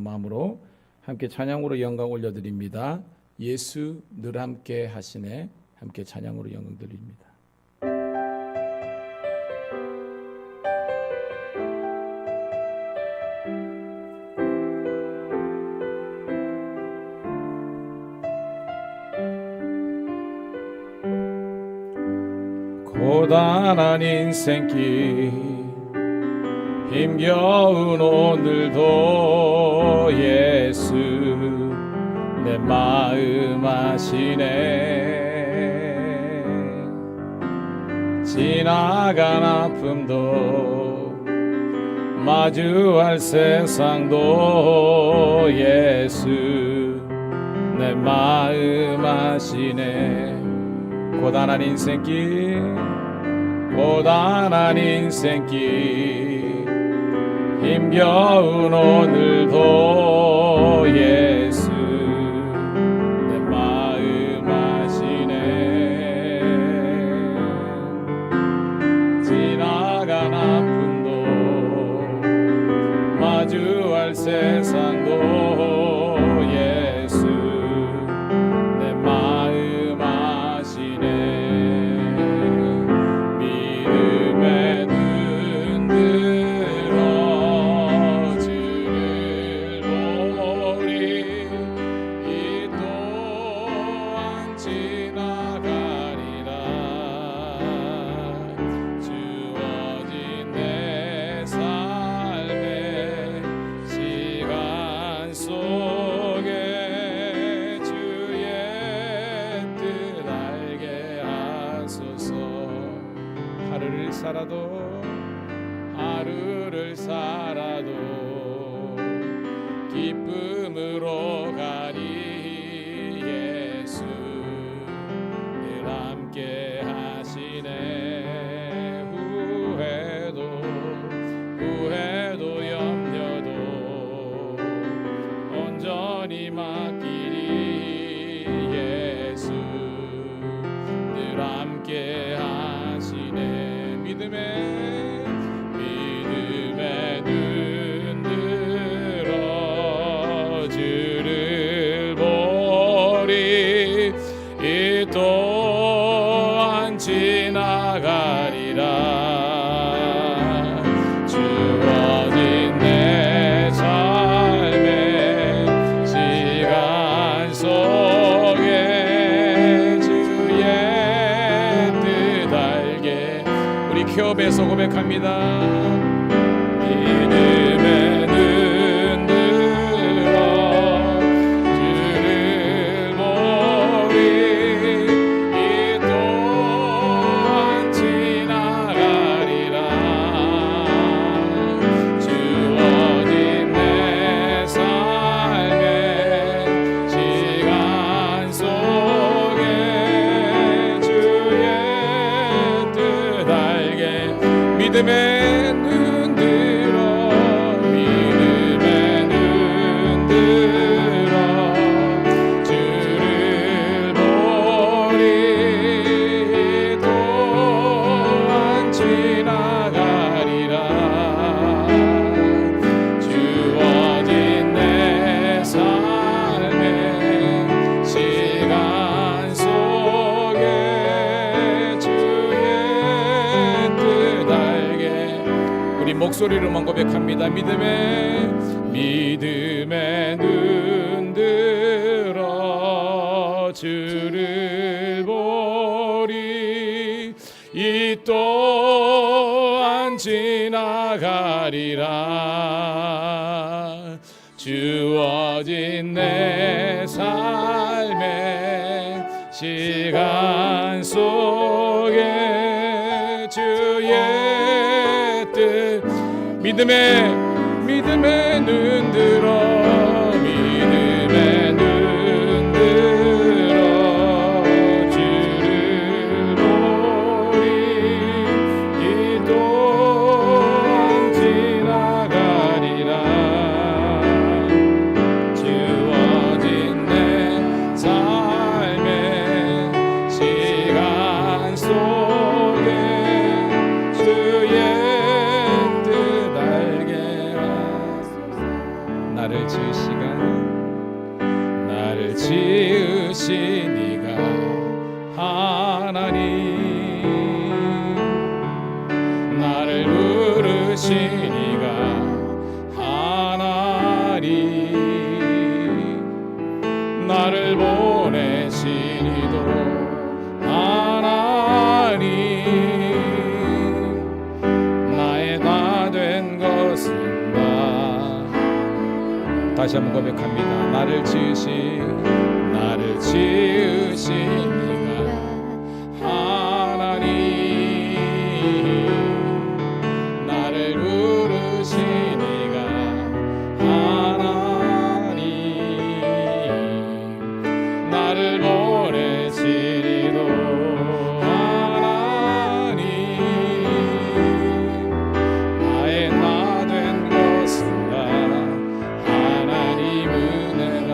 마음으로 함께 찬양으로 영광 올려드립니다. 예수 늘 함께 하시네. 함께 찬양으로 영광 드립니다. 고단한 인생길 힘겨운 오늘도 예수 내 마음 아시네. 지나간 아픔도 마주할 세상도 예수 내 마음 아시네. 고단한 인생길 힘겨운 오늘도 예수 내 마음 아시네. 지나간 아픔도 마주할 세상도 예수 내 마음 아시네. 믿음의 눈 들어 주를 보리. 이 또한 지나가리라. 주어진 내 삶의 시간 속에 주의 뜻 알게 하소서. 하루를 살아도 기쁨으로 가리. 예수 늘 함께 하시네. 후회도 염려도 온전히 맡기리. 예수 늘 함께 하시네. 믿음의 눈 들어 주를 보리. 이 또한 지나가리라. 주어진 내 삶의 시간 속에 주의 뜻 알게 우리 기업에서 고백합니다. 믿음의 눈 들어 주를 보리. 이 또한 지나가리라. 주어진 내 삶의 시간 속에 주의 뜻 알게. 믿음의 눈 들어 주를 보리. 또한 지나가리라. 주어진 내 삶의 시간 속에 주의 뜻 알게 우리 목소리로만 고백합니다. 믿음의 눈 들어 주를 보리. 이 또한 지나가리라. 주어진 내 삶의 시간 속에 주의 뜻. 믿음의 눈 들어 믿음의 눈 들어 주를 보리. 이 또한 지나가리라. 주어진 내 삶의 시간 속에 주의 뜻 알게 하소서. 시간 나를 지으신 이가 하나님, 나를 부르신 이가 하나님, 나를 보내신 이도 하나님, 나의 다 된 것은 나. 다시 한번 고백합니다. 나를 지으신 이가 하나님, 나를 부르신 이가 하나님, 나를 보내신 이도 하나님, 나의 나 된 것은 나. 하나님 은혜가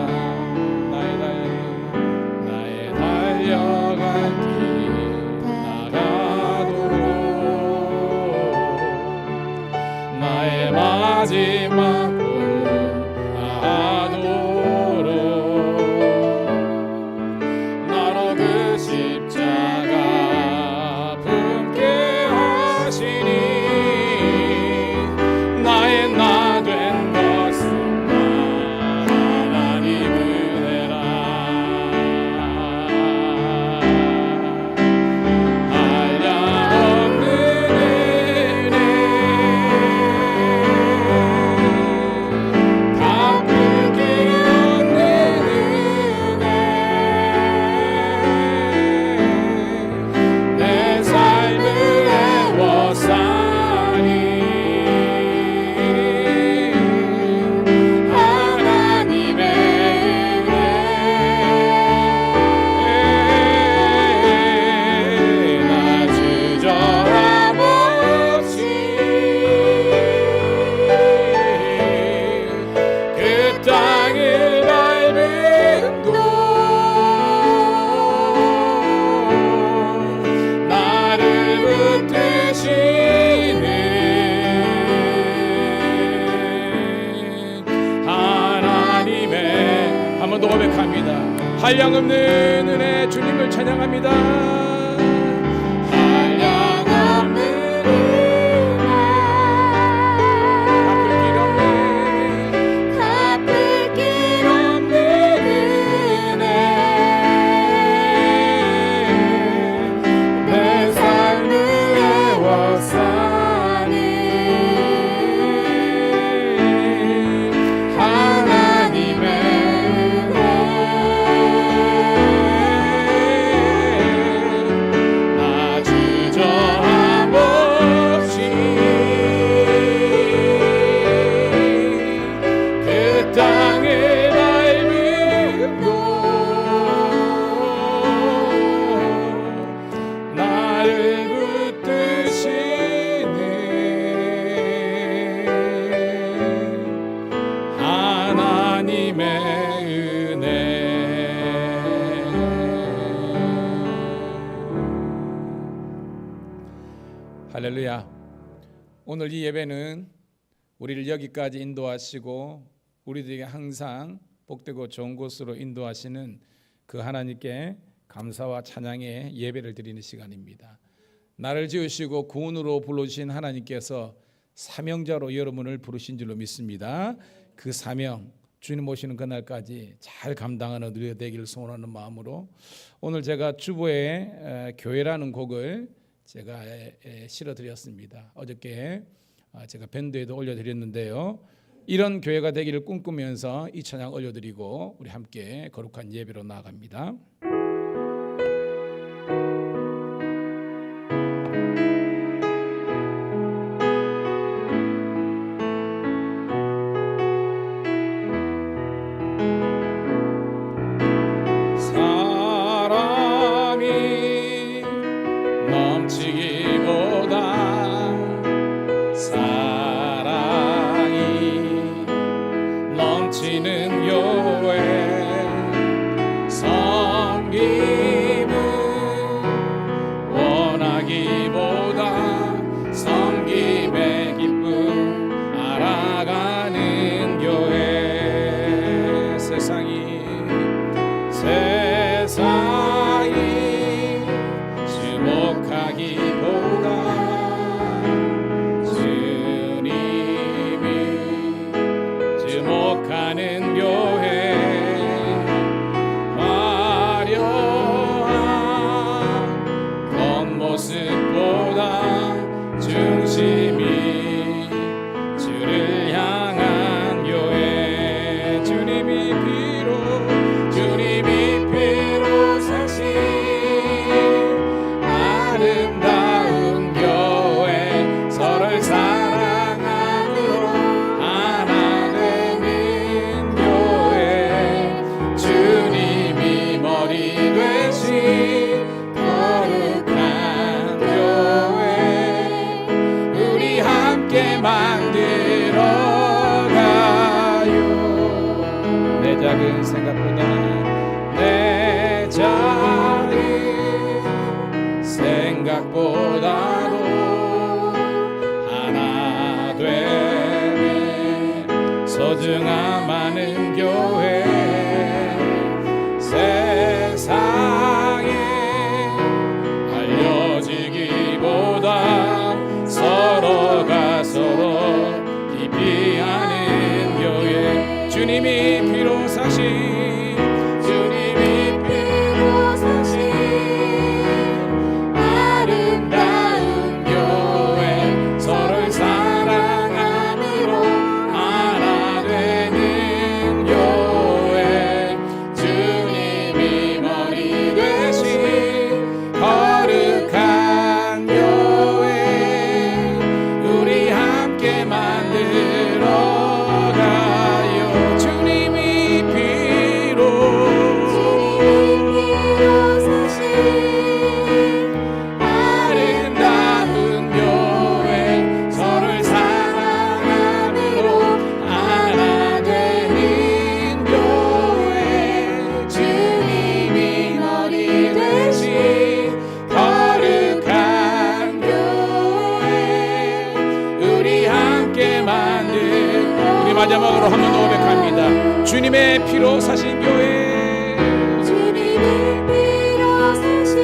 나의 달려갈 길 나가도록, 나의 마지막 꿈을 하도록, 나로 그 십자가 품게 하시니, 나의 나 된 것은 나. 하나님 은혜라. 한량없는 은혜, 갚을 길 없는 은혜, 내 삶을 애워싸니 하나님의 은혜, 나 주저함 없이 그 땅을 밟은 곳, 나를 붙드시는 하나님의, 한 번 더 고백합니다. 한량없는 은혜 주님을 찬양합니다. 한량없는 은혜, 갚을 길 없는 은혜, 내 삶을 애워싸니 하나님의 은혜, 나 주저함 없이 그 땅을 밟은 곳, 나를 붙드시는 하나님의 은혜. 할렐루야. 오늘 이 예배는 우리를 여기까지 인도하시고 우리들에게 항상 복되고 좋은 곳으로 인도하시는 그 하나님께 감사와 찬양의 예배를 드리는 시간입니다. 나를 지으시고 구원으로 불러주신 하나님께서 사명자로 여러분을 부르신 줄로 믿습니다. 그 사명 주님 오시는 그날까지 잘 감당하는 우리가 되기를 소원하는 마음으로 오늘 제가 주보에 교회라는 곡을 제가 실어드렸습니다. 어저께 제가 밴드에도 올려드렸는데요. 이런 교회가 되기를 꿈꾸면서 이 찬양 올려드리고 우리 함께 거룩한 예배로 나아갑니다. 사랑이 넘치기보다 사랑이 넘치는 교회, 섬김을 원하기보다 섬김의 기쁨 알아가는 교회, 거룩하는 교회 화려한 겉모습보다 중심이 주를 향한 교회 주님이 피로 사신 아름다운 교회 서로를 사랑함으로 하나 되는 교회 주님이 머리 되신 거룩한 교회 우리 함께 만들어가요. 내 작은 생각보다 내 작은 생각보다도 하나 되네 소중함 많은 교회 세상에 알려지기보다 서로가 서로 깊이 아는 교회 주님이 피로 사신 아름다운 교회 서로를 사랑함으로 하나 되는 교회 주님이 머리 되신 거룩한 교회 우리 함께 만들어가요. 주님이 피로 아름다운 교회 서로를 사랑함으로 하나 되는 교회 주님이 머리 되신 거룩한 교회 우리 함께 만든 우리 마지막으로 한 번 더 고백합니다. 주님의 피로 사신 교회 주님의 피로 사신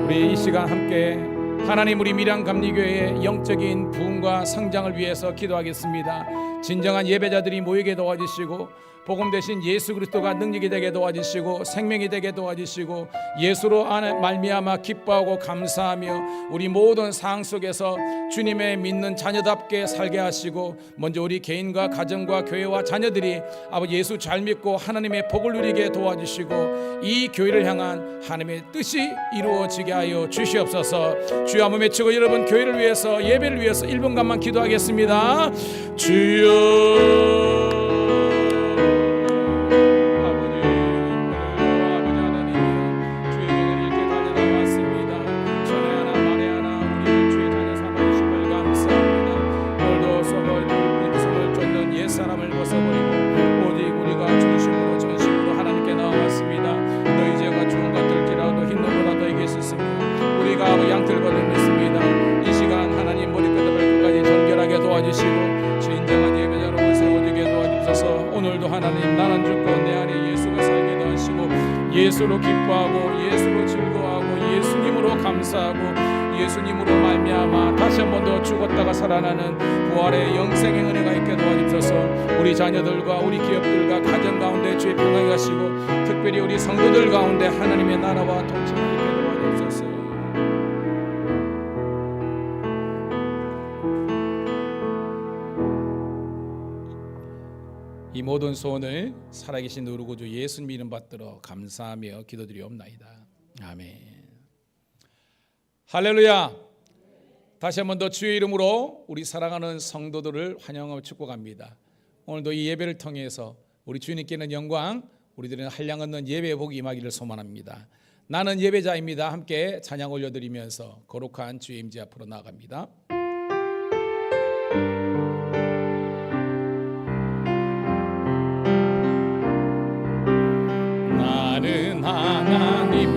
우리 이 시간 함께 하나님 우리 밀양감리교회의 영적인 부흥과 성장을 위해서 기도하겠습니다. 진정한 예배자들이 모이게 도와주시고 복음 대신 예수 그리스도가 능력이 되게 도와주시고 생명이 되게 도와주시고 예수로 말미암아 기뻐하고 감사하며 우리 모든 상황 속에서 주님의 믿는 자녀답게 살게 하시고 먼저 우리 개인과 가정과 교회와 자녀들이 아버지 예수 잘 믿고 하나님의 복을 누리게 도와주시고 이 교회를 향한 하나님의 뜻이 이루어지게 하여 주시옵소서. 주여 한번 외치고 여러분 교회를 위해서 예배를 위해서 1분간만 기도하겠습니다. 주여 예수로 기뻐하고 예수로 즐거워하고 예수님으로 감사하고 예수님으로 말미암아 다시 한 번 더 죽었다가 살아나는 부활의 영생의 은혜가 있게 도와주셔서 우리 자녀들과 우리 기업들과 가정 가운데 주의 평강이 가시고 특별히 우리 성도들 가운데 하나님의 나라와 통치가 있게 도와주셔서 이 모든 소원을 살아계신 우리 구주 예수님 이름 받들어 감사하며 기도드리옵나이다. 아멘. 할렐루야. 다시 한 번 더 주의 이름으로 우리 사랑하는 성도들을 환영하고 축복합니다. 오늘도 이 예배를 통해서 우리 주님께는 영광, 우리들은 한량없는 예배의 복이 임하기를 소망합니다. 나는 예배자입니다. 함께 찬양 올려드리면서 거룩한 주의 임재 앞으로 나아갑니다. 나는 하나님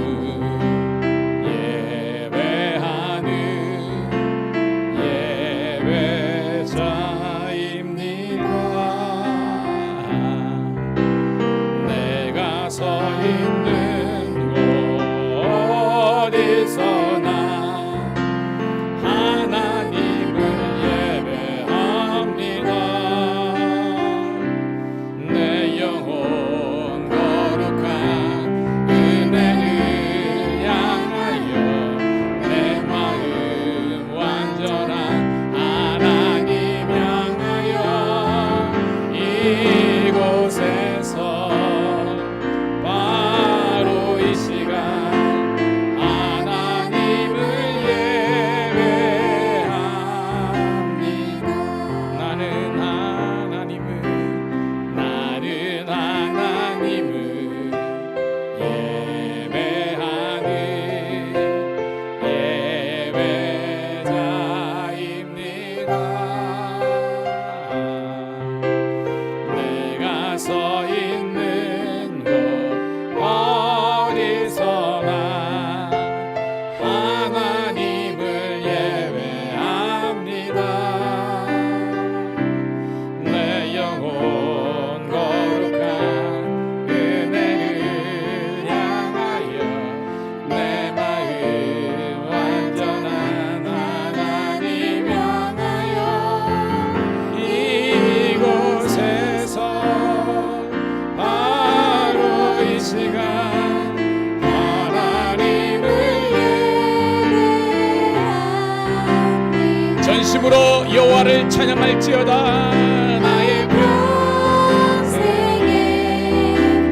전심으로 여호와를 찬양할지어다. 나의 평생에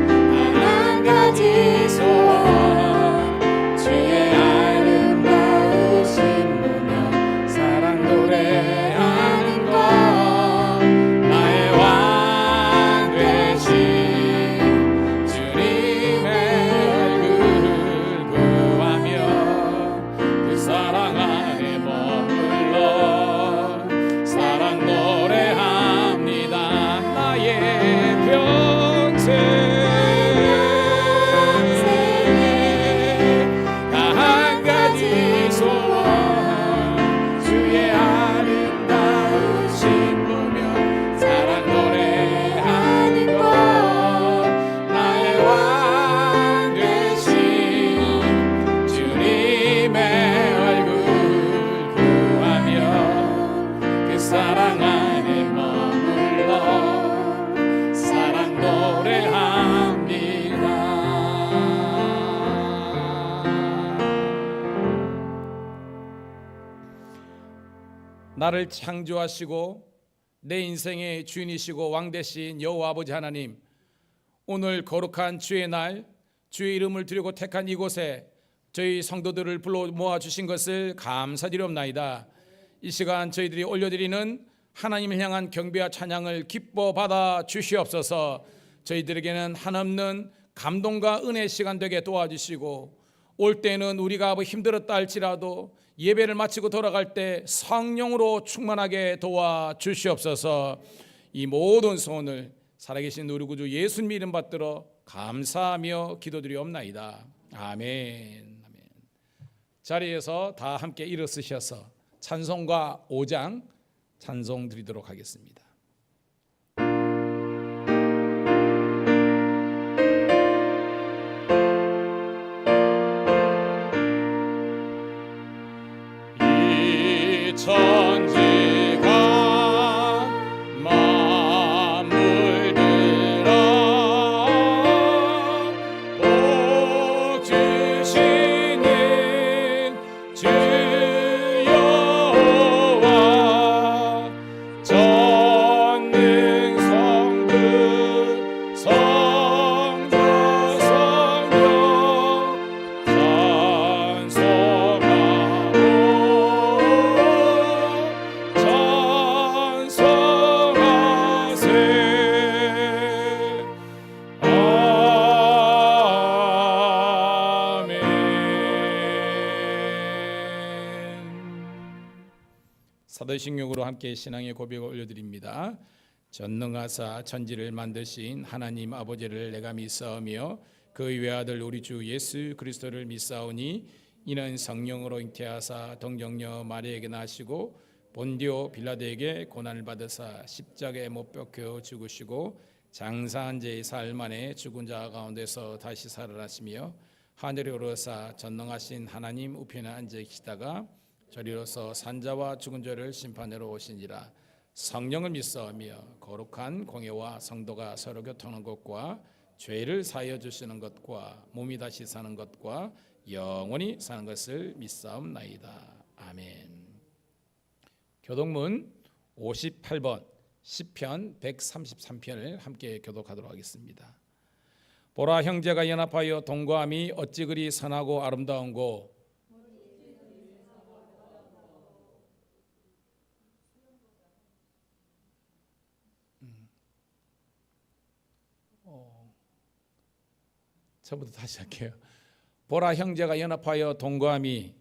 단 한 가지 소원 주의 아름다우신 보며 사랑 노래하는 것 나의 왕 되신 주님의 얼굴 구하며 그 사랑 안에 머물러 사랑 노래합니다. 나의 평생 사랑 안에 머물러 사랑 노래합니다. 나를 창조하시고 내 인생의 주인이시고 왕 되신 여호와 아버지 하나님, 오늘 거룩한 주의 날 주의 이름을 드리고 택한 이곳에 저희 성도들을 불러 모아주신 것을 감사드리옵나이다. 이 시간 저희들이 올려드리는 하나님을 향한 경배와 찬양을 기뻐 받아 주시옵소서. 저희들에게는 한없는 감동과 은혜의 시간 되게 도와주시고, 올 때는 우리가 힘들었다 할지라도 예배를 마치고 돌아갈 때 성령으로 충만하게 도와주시옵소서. 이 모든 소원을 살아계신 우리 구주 예수님 이름 받들어 감사하며 기도드리옵나이다. 아멘. 아멘. 자리에서 다 함께 일어서셔서 찬송가 5장 찬송 드리도록 하겠습니다. 이 천지가 만물들아 복 주시는 주 사도신경으로 함께 신앙의 고백을 올려드립니다. 전능하사 천지를 만드신 하나님 아버지를 내가 믿사오며 그 외아들 우리 주 예수 그리스도를 믿사오니 이는 성령으로 잉태하사 동정녀 마리아에게 나시고 본디오 빌라도에게 고난을 받으사 십자가에 못 박혀 죽으시고 장사한 지 사흘 만에 죽은 자 가운데서 다시 살아나시며 하늘에 오르사 전능하신 하나님 우편에 앉아 계시다가 저리로서 산자와 죽은 자를 심판하러 오시니라. 성령을 믿사오며 거룩한 공예와 성도가 서로 교통하는 것과 죄를 사하여 주시는 것과 몸이 다시 사는 것과 영원히 사는 것을 믿사옵나이다. 아멘. 교독문 58번 시편 133편을 함께 교독하도록 하겠습니다. 보라, 형제가 연합하여 동거함이 어찌 그리 선하고 아름다운고, 처음부터 다시 할게요. 보라, 형제가 연합하여 동거함이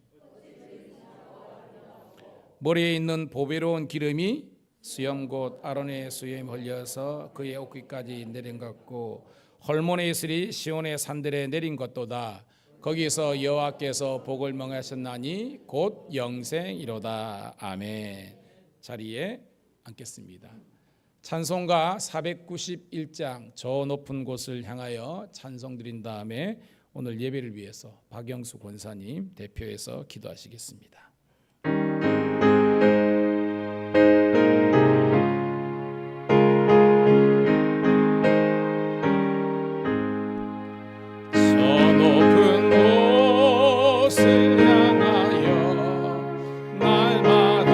머리에 있는 보배로운 기름이 수염 곧 아론의 수염에 흘려서 그의 옷깃까지 내린 것 같고 헐몬의 이슬이 시온의 산들에 내린 것도다. 거기서 여호와께서 복을 명하셨나니 곧 영생이로다. 아멘. 자리에 앉겠습니다. 찬송가 491장 저 높은 곳을 향하여 찬송 드린 다음에 오늘 예배를 위해서 박영수 권사님 대표해서 기도하시겠습니다. 날마다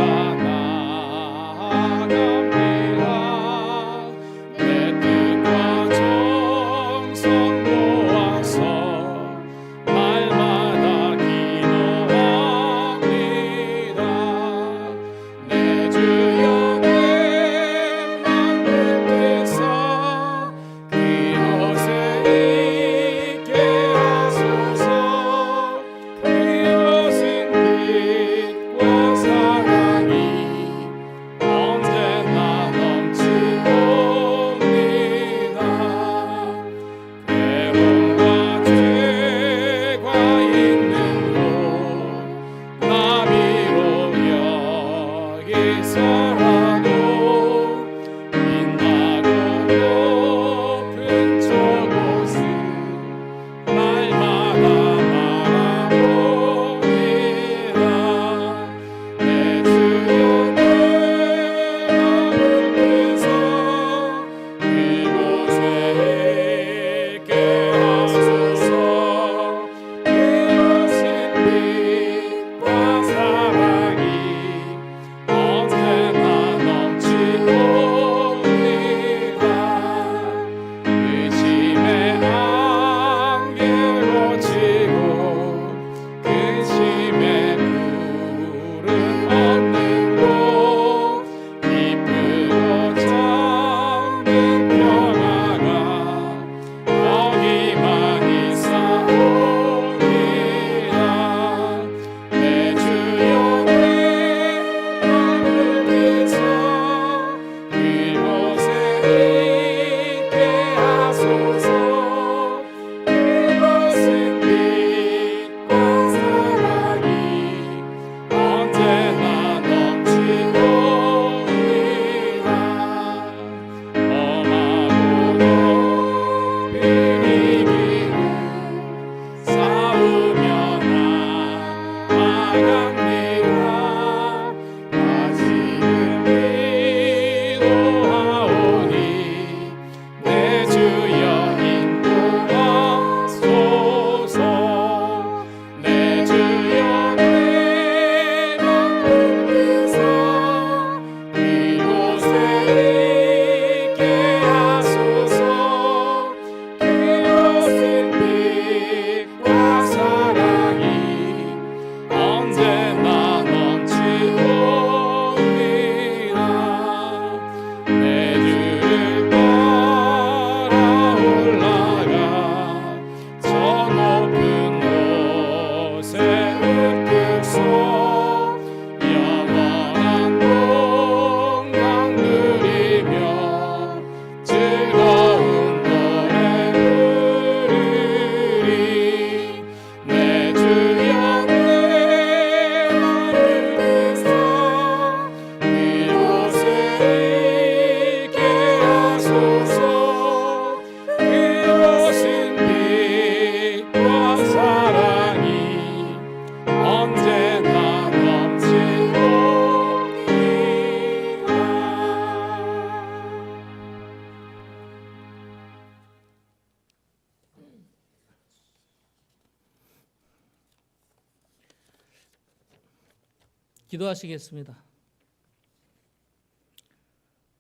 기도하시겠습니다.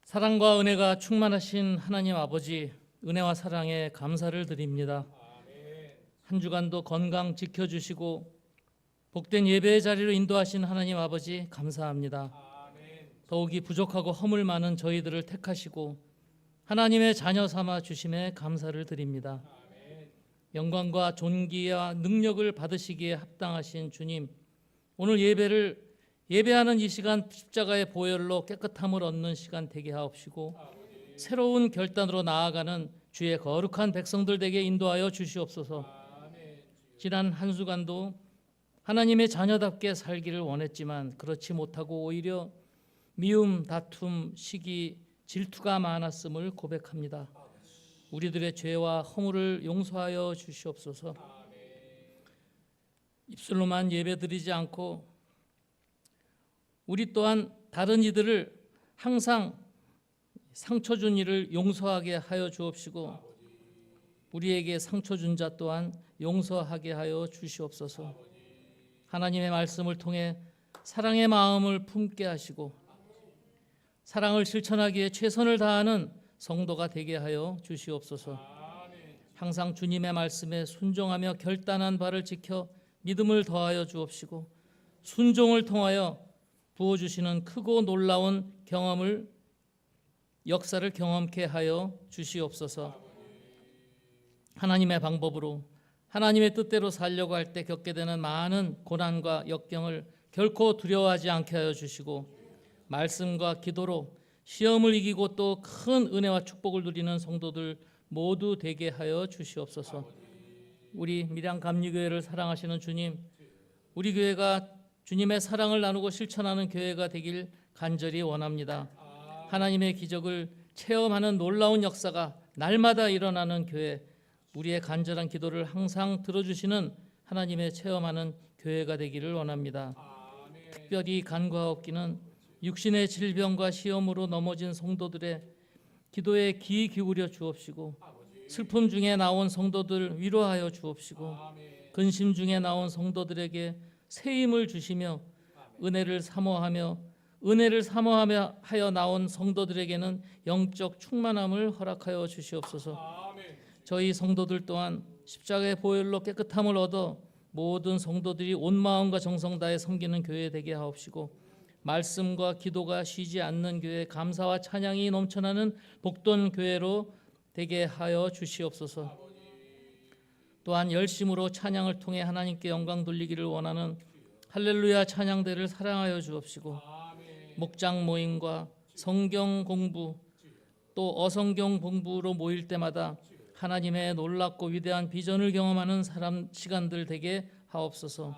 사랑과 은혜가 충만하신 하나님 아버지, 은혜와 사랑에 감사를 드립니다. 한 주간도 건강 지켜주시고 복된 예배의 자리로 인도하신 하나님 아버지 감사합니다. 더욱이 부족하고 허물 많은 저희들을 택하시고 하나님의 자녀 삼아 주심에 감사를 드립니다. 영광과 존귀와 능력을 받으시기에 합당하신 주님, 오늘 예배하는 이 시간 십자가의 보혈로 깨끗함을 얻는 시간 되게 하옵시고 새로운 결단으로 나아가는 주의 거룩한 백성들 되게 인도하여 주시옵소서. 지난 한 주간도 하나님의 자녀답게 살기를 원했지만 그렇지 못하고 오히려 미움, 다툼, 시기, 질투가 많았음을 고백합니다. 우리들의 죄와 허물을 용서하여 주시옵소서. 입술로만 예배드리지 않고 우리 또한 다른 이들을 항상 상처 준 이를 용서하게 하여 주옵시고 우리에게 상처 준 자 또한 용서하게 하여 주시옵소서. 하나님의 말씀을 통해 사랑의 마음을 품게 하시고 사랑을 실천하기에 최선을 다하는 성도가 되게 하여 주시옵소서. 항상 주님의 말씀에 순종하며 결단한 바를 지켜 믿음을 더하여 주옵시고 순종을 통하여 부어주시는 크고 놀라운 역사를 경험케 하여 주시옵소서. 하나님의 방법으로 하나님의 뜻대로 살려고 할 때 겪게 되는 많은 고난과 역경을 결코 두려워하지 않게 하여 주시고 말씀과 기도로 시험을 이기고 또 큰 은혜와 축복을 누리는 성도들 모두 되게 하여 주시옵소서. 우리 밀양 감리교회를 사랑하시는 주님, 우리 교회가 주님의 사랑을 나누고 실천하는 교회가 되길 간절히 원합니다. 하나님의 기적을 체험하는 놀라운 역사가 날마다 일어나는 교회, 우리의 간절한 기도를 항상 들어주시는 하나님의 체험하는 교회가 되기를 원합니다. 특별히 간과하옵기는 육신의 질병과 시험으로 넘어진 성도들의 기도에 귀 기울여 주옵시고 슬픔 중에 나온 성도들 위로하여 주옵시고 근심 중에 나온 성도들에게 새 힘을 주시며 은혜를 사모하며 하여 나온 성도들에게는 영적 충만함을 허락하여 주시옵소서. 저희 성도들 또한 십자가의 보혈로 깨끗함을 얻어 모든 성도들이 온 마음과 정성 다해 섬기는 교회 되게 하옵시고 말씀과 기도가 쉬지 않는 교회, 감사와 찬양이 넘쳐나는 복된 교회로 되게 하여 주시옵소서. 또한 열심으로 찬양을 통해 하나님께 영광 돌리기를 원하는 할렐루야 찬양대를 사랑하여 주옵시고 목장 모임과 성경 공부 또 어성경 공부로 모일 때마다 하나님의 놀랍고 위대한 비전을 경험하는 시간들 되게 하옵소서.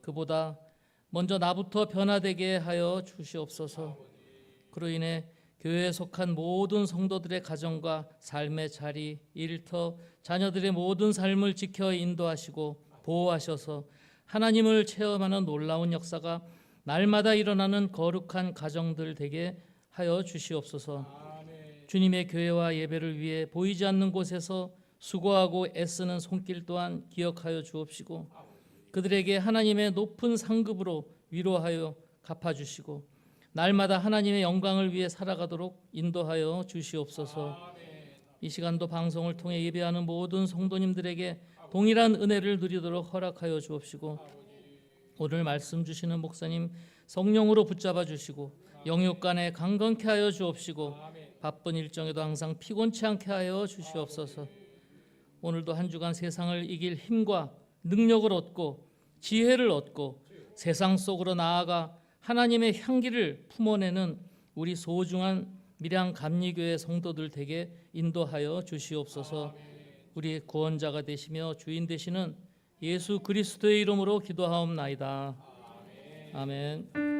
그보다 먼저 나부터 변화되게 하여 주시옵소서. 그로 인해 교회에 속한 모든 성도들의 가정과 삶의 자리, 일터, 자녀들의 모든 삶을 지켜 인도하시고 보호하셔서 하나님을 체험하는 놀라운 역사가 날마다 일어나는 거룩한 가정들 되게 하여 주시옵소서. 주님의 교회와 예배를 위해 보이지 않는 곳에서 수고하고 애쓰는 손길 또한 기억하여 주옵시고 그들에게 하나님의 높은 상급으로 위로하여 갚아주시고 날마다 하나님의 영광을 위해 살아가도록 인도하여 주시옵소서. 이 시간도 방송을 통해 예배하는 모든 성도님들에게 동일한 은혜를 누리도록 허락하여 주옵시고 오늘 말씀 주시는 목사님 성령으로 붙잡아 주시고 영육간에 강건케 하여 주옵시고 바쁜 일정에도 항상 피곤치 않게 하여 주시옵소서. 오늘도 한 주간 세상을 이길 힘과 능력을 얻고 지혜를 얻고 세상 속으로 나아가 하나님의 향기를 품어내는 우리 소중한 밀양 감리교회 성도들 되게 인도하여 주시옵소서. 우리 구원자가 되시며 주인 되시는 예수 그리스도의 이름으로 기도하옵나이다. 아멘.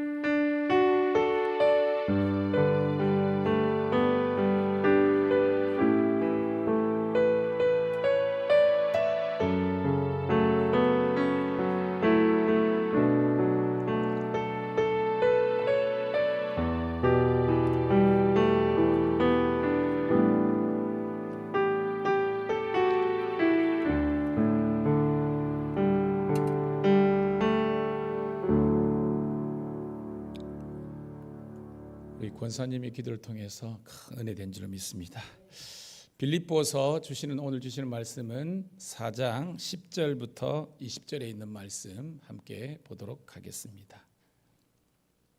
권사님의 기도를 통해서 큰 은혜 된 줄 믿습니다. 빌립보서 오늘 주시는 말씀은 4장 10절부터 20절에 있는 말씀 함께 보도록 하겠습니다.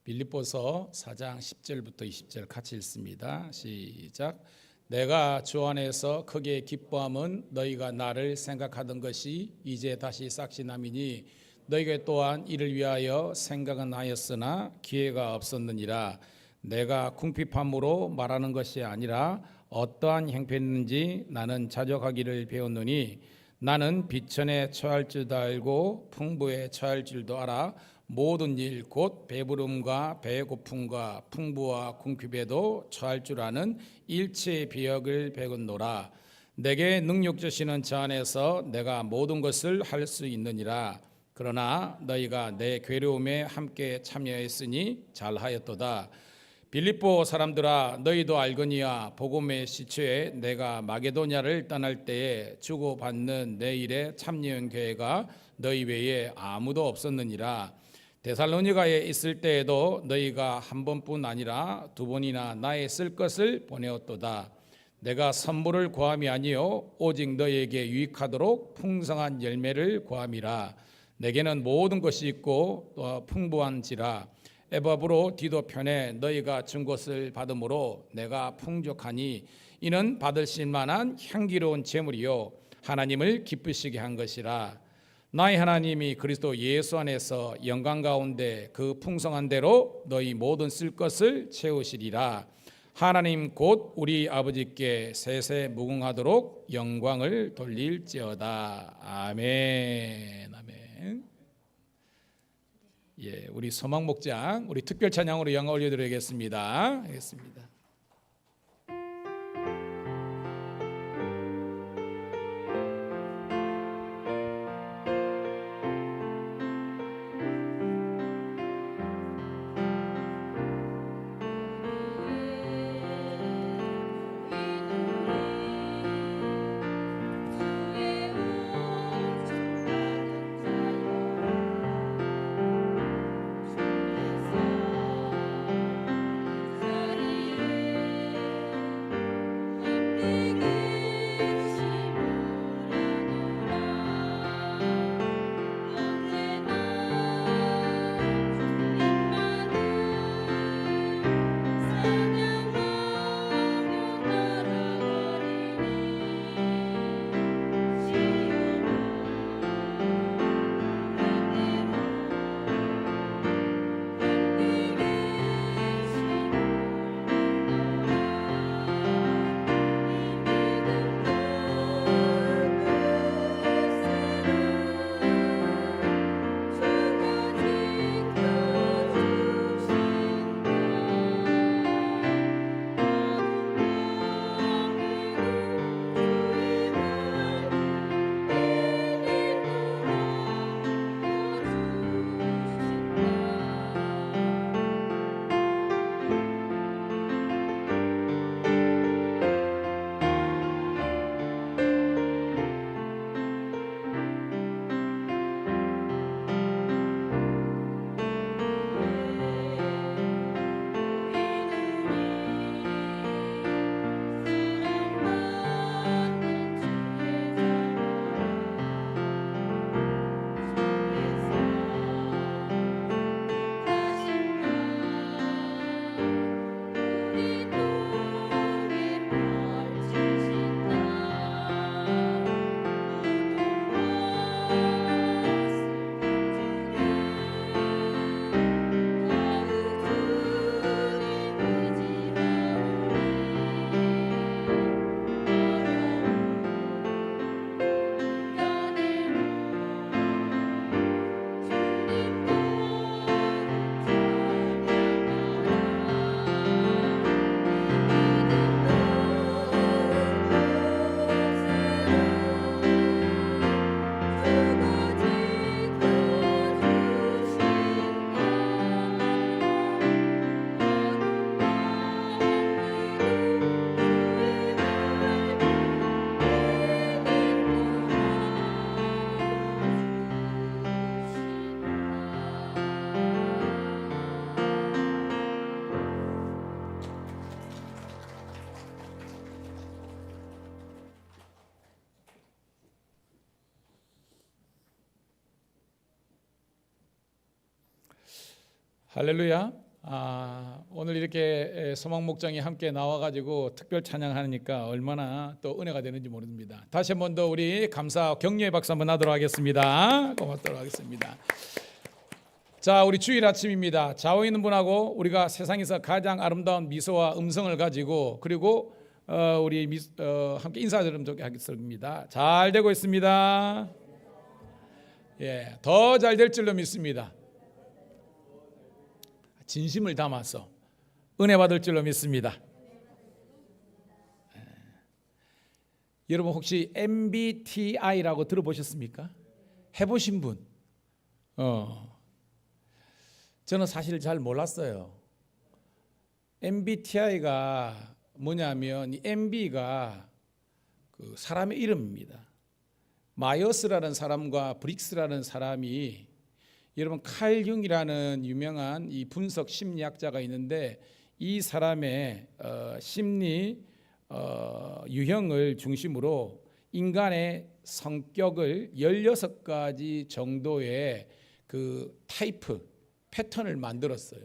빌립보서 4장 10절부터 20절 같이 읽습니다. 시작. 내가 주 안에서 크게 기뻐함은 너희가 나를 생각하던 것이 이제 다시 싹시남이니 너희가 또한 이를 위하여 생각은 하였으나 기회가 없었느니라. 내가 궁핍함으로 말하는 것이 아니라 어떠한 형편인지 나는 자족하기를 배웠노니 나는 비천에 처할 줄도 알고 풍부에 처할 줄도 알아. 모든 일 곧 배부름과 배고픔과 풍부와 궁핍에도 처할 줄 아는 일체의 비역을 배웠노라. 내게 능력 주시는 저 안에서 내가 모든 것을 할 수 있느니라. 그러나 너희가 내 괴로움에 함께 참여했으니 잘하였도다. 빌립보 사람들아, 너희도 알거니와 복음의 시초에 내가 마게도냐를 떠날 때에 주고받는 내 일에 참여한 교회가 너희 외에 아무도 없었느니라. 데살로니가에 있을 때에도 너희가 한 번뿐 아니라 두 번이나 나의 쓸 것을 보내었도다. 내가 선물을 구함이 아니요 오직 너희에게 유익하도록 풍성한 열매를 구함이라. 내게는 모든 것이 있고 또 풍부한지라. 에바브로 디도 편에 너희가 준 것을 받음으로 내가 풍족하니 이는 받으실 만한 향기로운 제물이요 하나님을 기쁘시게 한 것이라. 나의 하나님이 그리스도 예수 안에서 영광 가운데 그 풍성한 대로 너희 모든 쓸 것을 채우시리라. 하나님 곧 우리 아버지께 세세 무궁하도록 영광을 돌릴지어다. 아멘. 아멘. 예, 우리 소망 목장 우리 특별 찬양으로 영광 올려드리겠습니다. 하겠습니다. 주의 할렐루야. 오늘 이렇게 소망 목장이 함께 나와가지고 특별 찬양하니까 얼마나 또 은혜가 되는지 모릅니다. 다시 한 번 더 우리 감사 격려의 박수 한번 하도록 하겠습니다. 고맙도록 하겠습니다. 자, 우리 주일 아침입니다. 좌우에 있는 분하고 우리가 세상에서 가장 아름다운 미소와 음성을 가지고 그리고 우리 함께 인사드리면 좋겠습니다. 잘 되고 있습니다. 예, 더 잘 될 줄로 믿습니다. 진심을 담아서 은혜 받을 줄로 믿습니다. 여러분 혹시 MBTI라고 들어보셨습니까? 해보신 분? 저는 사실 잘 몰랐어요. MBTI가 뭐냐면 이 MB가 그 사람의 이름입니다. 마이어스라는 사람과 브릭스라는 사람이 여러분 칼 융이라는 유명한 이 분석 심리학자가 있는데 이 사람의 심리 유형을 중심으로 인간의 성격을 16가지 정도의 그 타입 패턴을 만들었어요.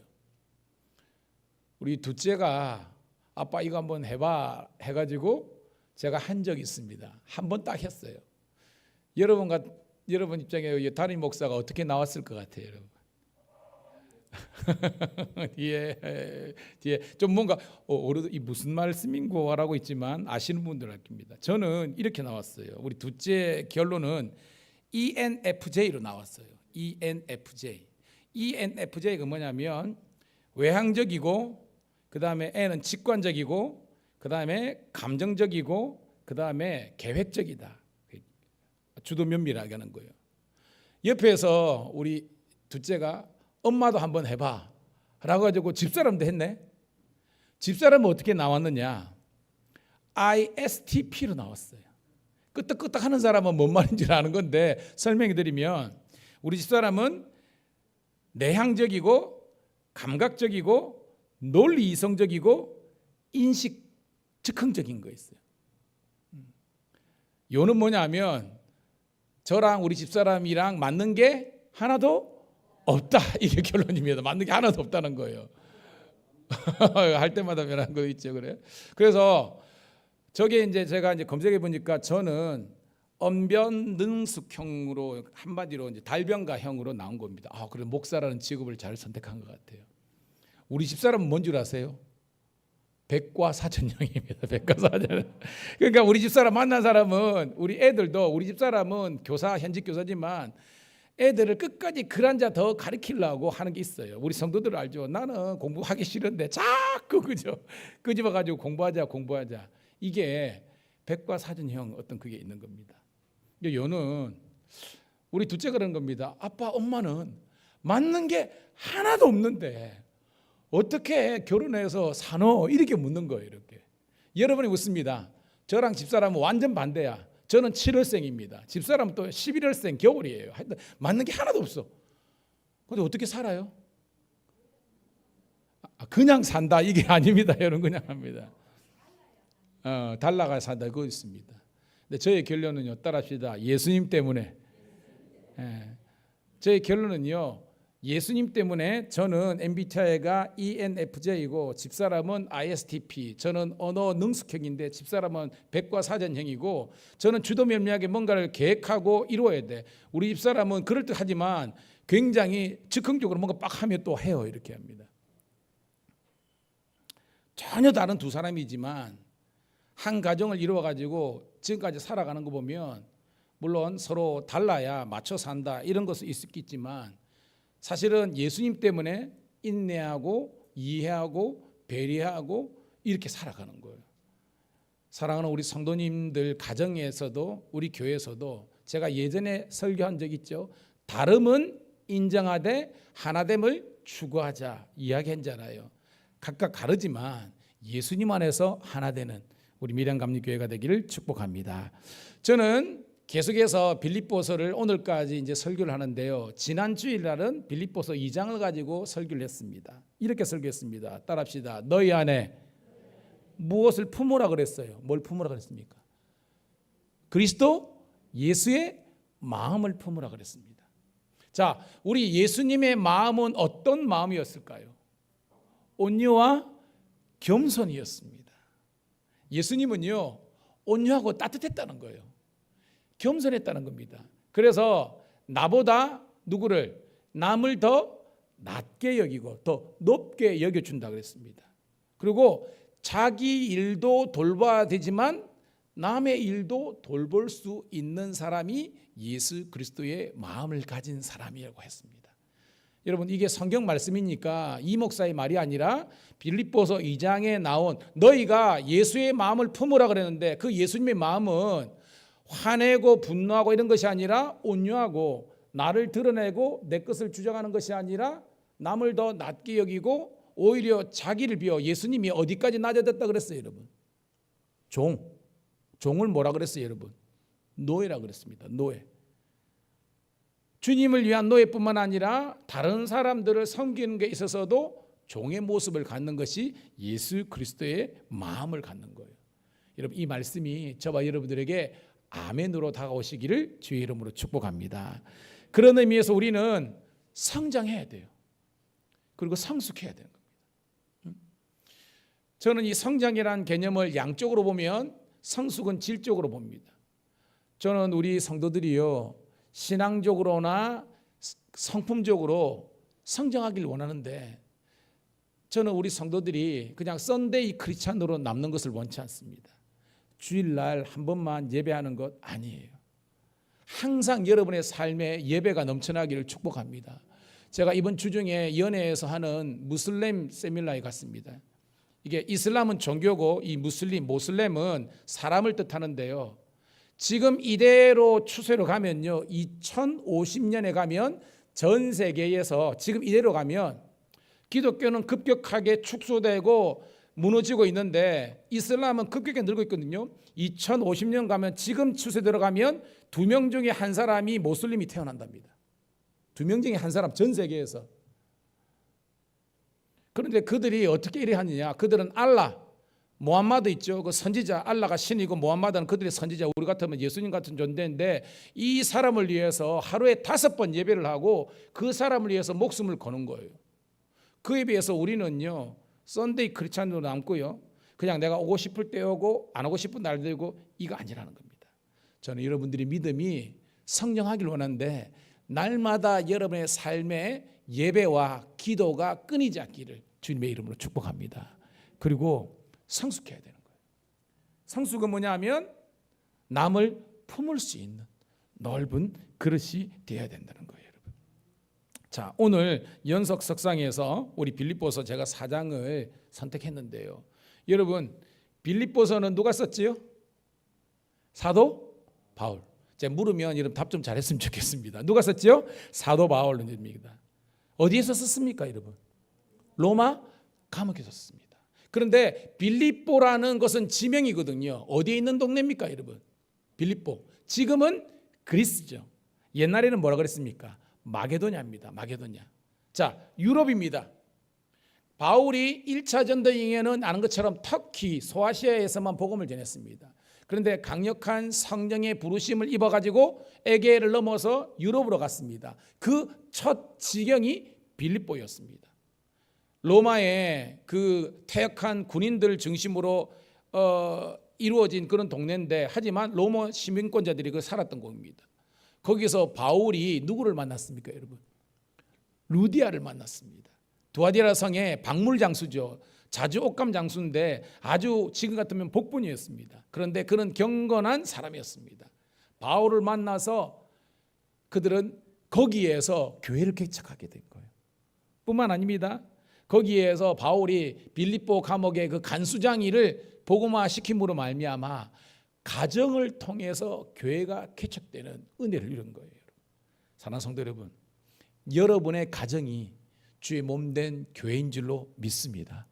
우리 둘째가 아빠 이거 한번 해봐 해가지고 제가 한 적이 있습니다. 한 번 딱 했어요. 여러분 입장에 담임 목사가 어떻게 나왔을 것 같아요, 여러분? 뒤에 좀 뭔가 이 무슨 말씀인고라고 있지만 아시는 분들 알 겁니다. 저는 이렇게 나왔어요. 우리 둘째 결론은 ENFJ로 나왔어요. ENFJ가 뭐냐면 외향적이고 그 다음에 N은 직관적이고 그 다음에 감정적이고 그 다음에 계획적이다. 주도 면밀하게 하는 거예요. 옆에서 우리 둘째가 엄마도 한번 해봐 라고 가지고 집사람도 했네. 집사람은 어떻게 나왔느냐, ISTP로 나왔어요. 끄떡끄떡 하는 사람은 뭔 말인지 아는 건데 설명해 드리면 우리 집사람은 내향적이고 감각적이고 논리 이성적이고 인식 즉흥적인 거 있어요. 요는 뭐냐면 저랑 우리 집사람이랑 맞는 게 하나도 없다, 이게 결론입니다. 맞는 게 하나도 없다는 거예요. 할 때마다 변한 거 있죠, 그래? 그래서 저게 이제 제가 이제 검색해 보니까 저는 언변능숙형으로 한마디로 이제 달변가형으로 나온 겁니다. 그래 목사라는 직업을 잘 선택한 것 같아요. 우리 집사람은 뭔 줄 아세요? 백과사전형입니다. 백과사전. 그러니까 우리 집사람 만난 사람은 우리 애들도 우리 집사람은 현직 교사지만 애들을 끝까지 글 한 자 더 가르치려고 하는 게 있어요. 우리 성도들 알죠? 나는 공부하기 싫은데 자꾸 끄집어 가지고 공부하자. 이게 백과사전형 어떤 그게 있는 겁니다. 요는 우리 둘째가 그런 겁니다. 아빠 엄마는 맞는 게 하나도 없는데 어떻게 결혼해서 사노? 이렇게 묻는 거예요. 이렇게. 여러분이 묻습니다. 저랑 집사람은 완전 반대야. 저는 7월생입니다. 집사람은 또 11월생 겨울이에요. 하여튼 맞는 게 하나도 없어. 근데 어떻게 살아요? 그냥 산다 이게 아닙니다. 여러분 그냥 합니다. 달라가 산다 그거 있습니다. 근데 저의 결론은요, 따라합시다. 예수님 때문에. 저의 결론은요, 예수님 때문에 저는 MBTI가 ENFJ이고 집사람은 ISTP, 저는 언어 능숙형인데 집사람은 백과사전형이고 저는 주도면밀하게 뭔가를 계획하고 이루어야 돼. 우리 집사람은 그럴듯하지만 굉장히 즉흥적으로 뭔가 빡 하면 또 해요. 이렇게 합니다. 전혀 다른 두 사람이지만 한 가정을 이루어가지고 지금까지 살아가는 거 보면 물론 서로 달라야 맞춰 산다 이런 것은 있겠지만 사실은 예수님 때문에 인내하고 이해하고 배려하고 이렇게 살아가는 거예요. 사랑하는 우리 성도님들 가정에서도 우리 교회에서도 제가 예전에 설교한 적 있죠. 다름은 인정하되 하나됨을 추구하자 이야기했잖아요. 각각 다르지만 예수님 안에서 하나 되는 우리 밀양감리교회가 되기를 축복합니다. 저는 계속해서 빌립보서를 오늘까지 이제 설교를 하는데요. 지난 주일날은 빌립보서 2장을 가지고 설교를 했습니다. 이렇게 설교했습니다. 따라합시다. 너희 안에 무엇을 품으라 그랬어요? 뭘 품으라 그랬습니까? 그리스도 예수의 마음을 품으라 그랬습니다. 자, 우리 예수님의 마음은 어떤 마음이었을까요? 온유와 겸손이었습니다. 예수님은요, 온유하고 따뜻했다는 거예요. 겸손했다는 겁니다. 그래서 나보다 누구를, 남을 더 낮게 여기고 더 높게 여겨준다 그랬습니다. 그리고 자기 일도 돌봐야 되지만 남의 일도 돌볼 수 있는 사람이 예수 그리스도의 마음을 가진 사람이라고 했습니다. 여러분, 이게 성경 말씀이니까 이 목사의 말이 아니라 빌립보서 2장에 나온, 너희가 예수의 마음을 품으라 그랬는데 그 예수님의 마음은 화내고 분노하고 이런 것이 아니라 온유하고, 나를 드러내고 내 것을 주장하는 것이 아니라 남을 더 낮게 여기고 오히려 자기를 비워. 예수님이 어디까지 낮아졌다 그랬어요, 여러분? 종을 뭐라 그랬어요, 여러분? 노예라 그랬습니다. 노예. 주님을 위한 노예뿐만 아니라 다른 사람들을 섬기는 게 있어서도 종의 모습을 갖는 것이 예수 그리스도의 마음을 갖는 거예요. 여러분, 이 말씀이 저와 여러분들에게 아멘으로 다가오시기를 주의 이름으로 축복합니다. 그런 의미에서 우리는 성장해야 돼요. 그리고 성숙해야 되는 겁니다. 저는 이 성장이라는 개념을 양쪽으로 보면 성숙은 질적으로 봅니다. 저는 우리 성도들이요, 신앙적으로나 성품적으로 성장하길 원하는데, 저는 우리 성도들이 그냥 썬데이 크리스찬으로 남는 것을 원치 않습니다. 주일날 한 번만 예배하는 것 아니에요. 항상 여러분의 삶에 예배가 넘쳐나기를 축복합니다. 제가 이번 주 중에 연해에서 하는 무슬림 세밀라에 갔습니다. 이게 이슬람은 종교고 이 모슬렘은 사람을 뜻하는데요. 지금 이대로 추세로 가면요, 2050년에 가면 전 세계에서 지금 이대로 가면 기독교는 급격하게 축소되고 무너지고 있는데 이슬람은 급격하게 늘고 있거든요. 2050년 가면 지금 추세대로 가면 2명 중에 한 사람이 모슬림이 태어난답니다. 2명 중에 한 사람, 전 세계에서. 그런데 그들이 어떻게 이래 하느냐? 그들은 알라, 모함마드 있죠. 그 선지자, 알라가 신이고 모함마드는 그들의 선지자, 우리 같으면 예수님 같은 존재인데 이 사람을 위해서 하루에 5번 예배를 하고 그 사람을 위해서 목숨을 거는 거예요. 그에 비해서 우리는요, 썬데이 크리스찬으로 남고요, 그냥 내가 오고 싶을 때 오고 안 오고 싶은 날 되고, 이거 아니라는 겁니다. 저는 여러분들의 믿음이 성장하길 원하는데 날마다 여러분의 삶에 예배와 기도가 끊이지 않기를 주님의 이름으로 축복합니다. 그리고 성숙해야 되는 거예요. 성숙은 뭐냐면 남을 품을 수 있는 넓은 그릇이 되어야 된다는 거예요, 여러분. 자, 오늘 연석 석상에서 우리 빌립보서 제가 4장을 선택했는데요. 여러분, 빌립보서는 누가 썼지요? 사도 바울. 제가 물으면 여러분 답 좀 잘했으면 좋겠습니다. 누가 썼죠? 사도 바울입니다. 어디에서 썼습니까, 여러분? 로마 감옥에서 썼습니다. 그런데 빌립보라는 것은 지명이거든요. 어디에 있는 동네입니까, 여러분? 빌립보. 지금은 그리스죠. 옛날에는 뭐라 그랬습니까? 마게도냐입니다. 마게도냐. 자, 유럽입니다. 바울이 1차 전도행에는 아는 것처럼 터키, 소아시아에서만 복음을 전했습니다. 그런데 강력한 성령의 부르심을 입어가지고 에게를 넘어서 유럽으로 갔습니다. 그 첫 지경이 빌립보였습니다. 로마의 그 퇴역한 군인들 중심으로 이루어진 그런 동네인데, 하지만 로마 시민권자들이 그 살았던 곳입니다. 거기서 바울이 누구를 만났습니까, 여러분? 루디아를 만났습니다. 두아디라 성의 박물 장수죠. 자주 옷감 장수인데 아주 지금 같으면 복분이었습니다. 그런데 그는 경건한 사람이었습니다. 바울을 만나서 그들은 거기에서 교회를 개척하게 된 거예요. 뿐만 아닙니다. 거기에서 바울이 빌립보 감옥의 그 간수장이를 복음화 시킴으로 말미암아 가정을 통해서 교회가 개척되는 은혜를 이룬 거예요. 사랑하는 성도 여러분, 여러분의 가정이 주의 몸된 교회인 줄로 믿습니다.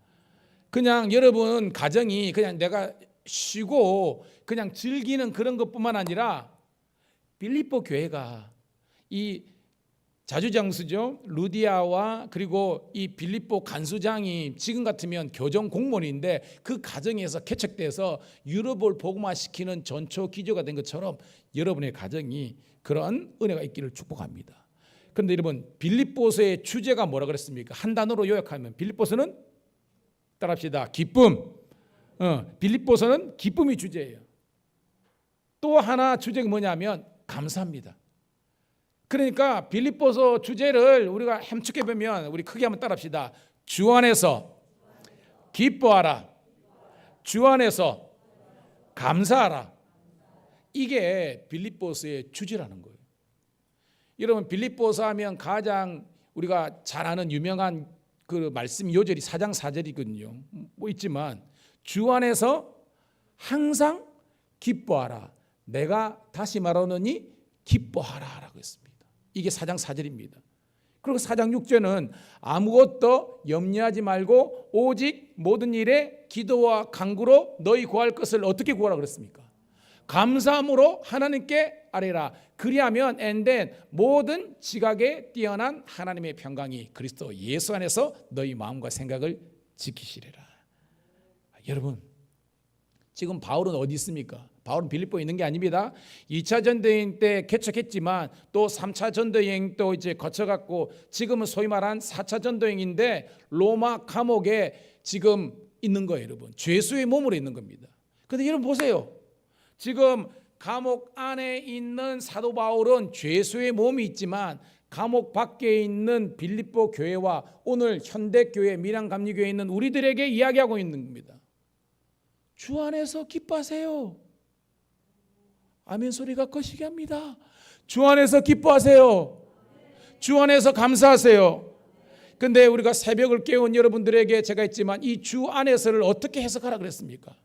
그냥 여러분 가정이 그냥 내가 쉬고 그냥 즐기는 그런 것뿐만 아니라 빌립보 교회가 이 자주장수죠, 루디아와 그리고 이 빌립보 간수장이 지금 같으면 교정 공무원인데 그 가정에서 개척돼서 유럽을 복음화시키는 전초 기조가 된 것처럼 여러분의 가정이 그런 은혜가 있기를 축복합니다. 그런데 여러분 빌립보서의 주제가 뭐라 그랬습니까? 한 단어로 요약하면 빌립보서는 따라합시다. 기쁨. 빌립보서는 기쁨이 주제예요. 또 하나 주제가 뭐냐면 감사합니다. 그러니까 빌립보서 주제를 우리가 함축해 보면 우리 크게 한번 따라합시다. 주 안에서 기뻐하라. 주 안에서 감사하라. 이게 빌립보서의 주제라는 거예요. 여러분 빌립보서 하면 가장 우리가 잘 아는 유명한 그 말씀 요절이 4장 4절이거든요. 뭐 있지만 주 안에서 항상 기뻐하라. 내가 다시 말하노니 기뻐하라라고 했습니다. 이게 4장 4절입니다. 그리고 4장 6절은 아무것도 염려하지 말고 오직 모든 일에 기도와 간구로 너희 구할 것을 어떻게 구하라 그랬습니까? 감사함으로 하나님께 아뢰라. 그리하면 엔덴 모든 지각에 뛰어난 하나님의 평강이 그리스도 예수 안에서 너희 마음과 생각을 지키시리라. 여러분 지금 바울은 어디 있습니까? 바울은 빌립보에 있는 게 아닙니다. 2차 전도여행 때 개척했지만 또 3차 전도여행 또 이제 거쳐갔고 지금은 소위 말한 4차 전도여행인데 로마 감옥에 지금 있는 거예요, 여러분. 죄수의 몸으로 있는 겁니다. 그런데 여러분 보세요. 지금 감옥 안에 있는 사도 바울은 죄수의 몸이 있지만 감옥 밖에 있는 빌립보 교회와 오늘 현대교회 밀양감리교회에 있는 우리들에게 이야기하고 있는 겁니다. 주 안에서 기뻐하세요. 아멘 소리가 거시기 합니다. 주 안에서 기뻐하세요. 주 안에서 감사하세요. 근데 우리가 새벽을 깨운 여러분들에게 제가 했지만 이 주 안에서를 어떻게 해석하라 그랬습니까?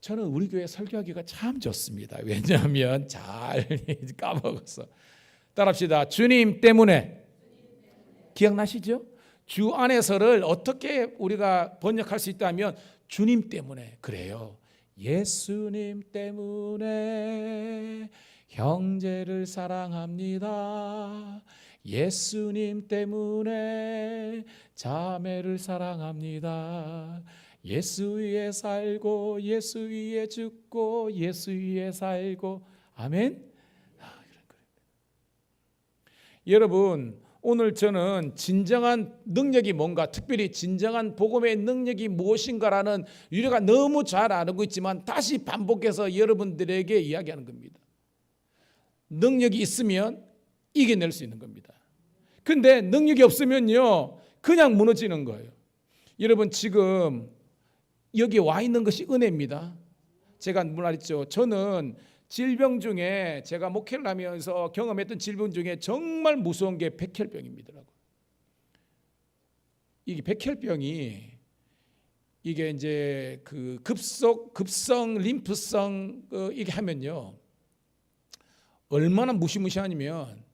저는 우리 교회 설교하기가 참 좋습니다. 왜냐하면 잘 까먹어서. 따라합시다. 주님 때문에. 기억나시죠? 주 안에서를 어떻게 우리가 번역할 수 있다면 주님 때문에. 그래요. 예수님 때문에 형제를 사랑합니다. 예수님 때문에 자매를 사랑합니다. 예수 위에 살고 예수 위에 죽고 예수 위에 살고 아멘. 여러분 오늘 저는 진정한 능력이 뭔가 특별히 진정한 복음의 능력이 무엇인가라는 우리가 너무 잘 알고 있지만 다시 반복해서 여러분들에게 이야기하는 겁니다. 능력이 있으면 이겨낼 수 있는 겁니다. 근데 능력이 없으면요 그냥 무너지는 거예요. 여러분 지금 여기 와 있는 것이 은혜입니다. 제가 말했죠. 저는 질병 중에 제가 목회를 하면서 경험했던 질병 중에 정말 무서운 게 백혈병입니다. 이게 백혈병이 이게 이제 그 급성 림프성 이게 하면요 얼마나 무시무시하냐면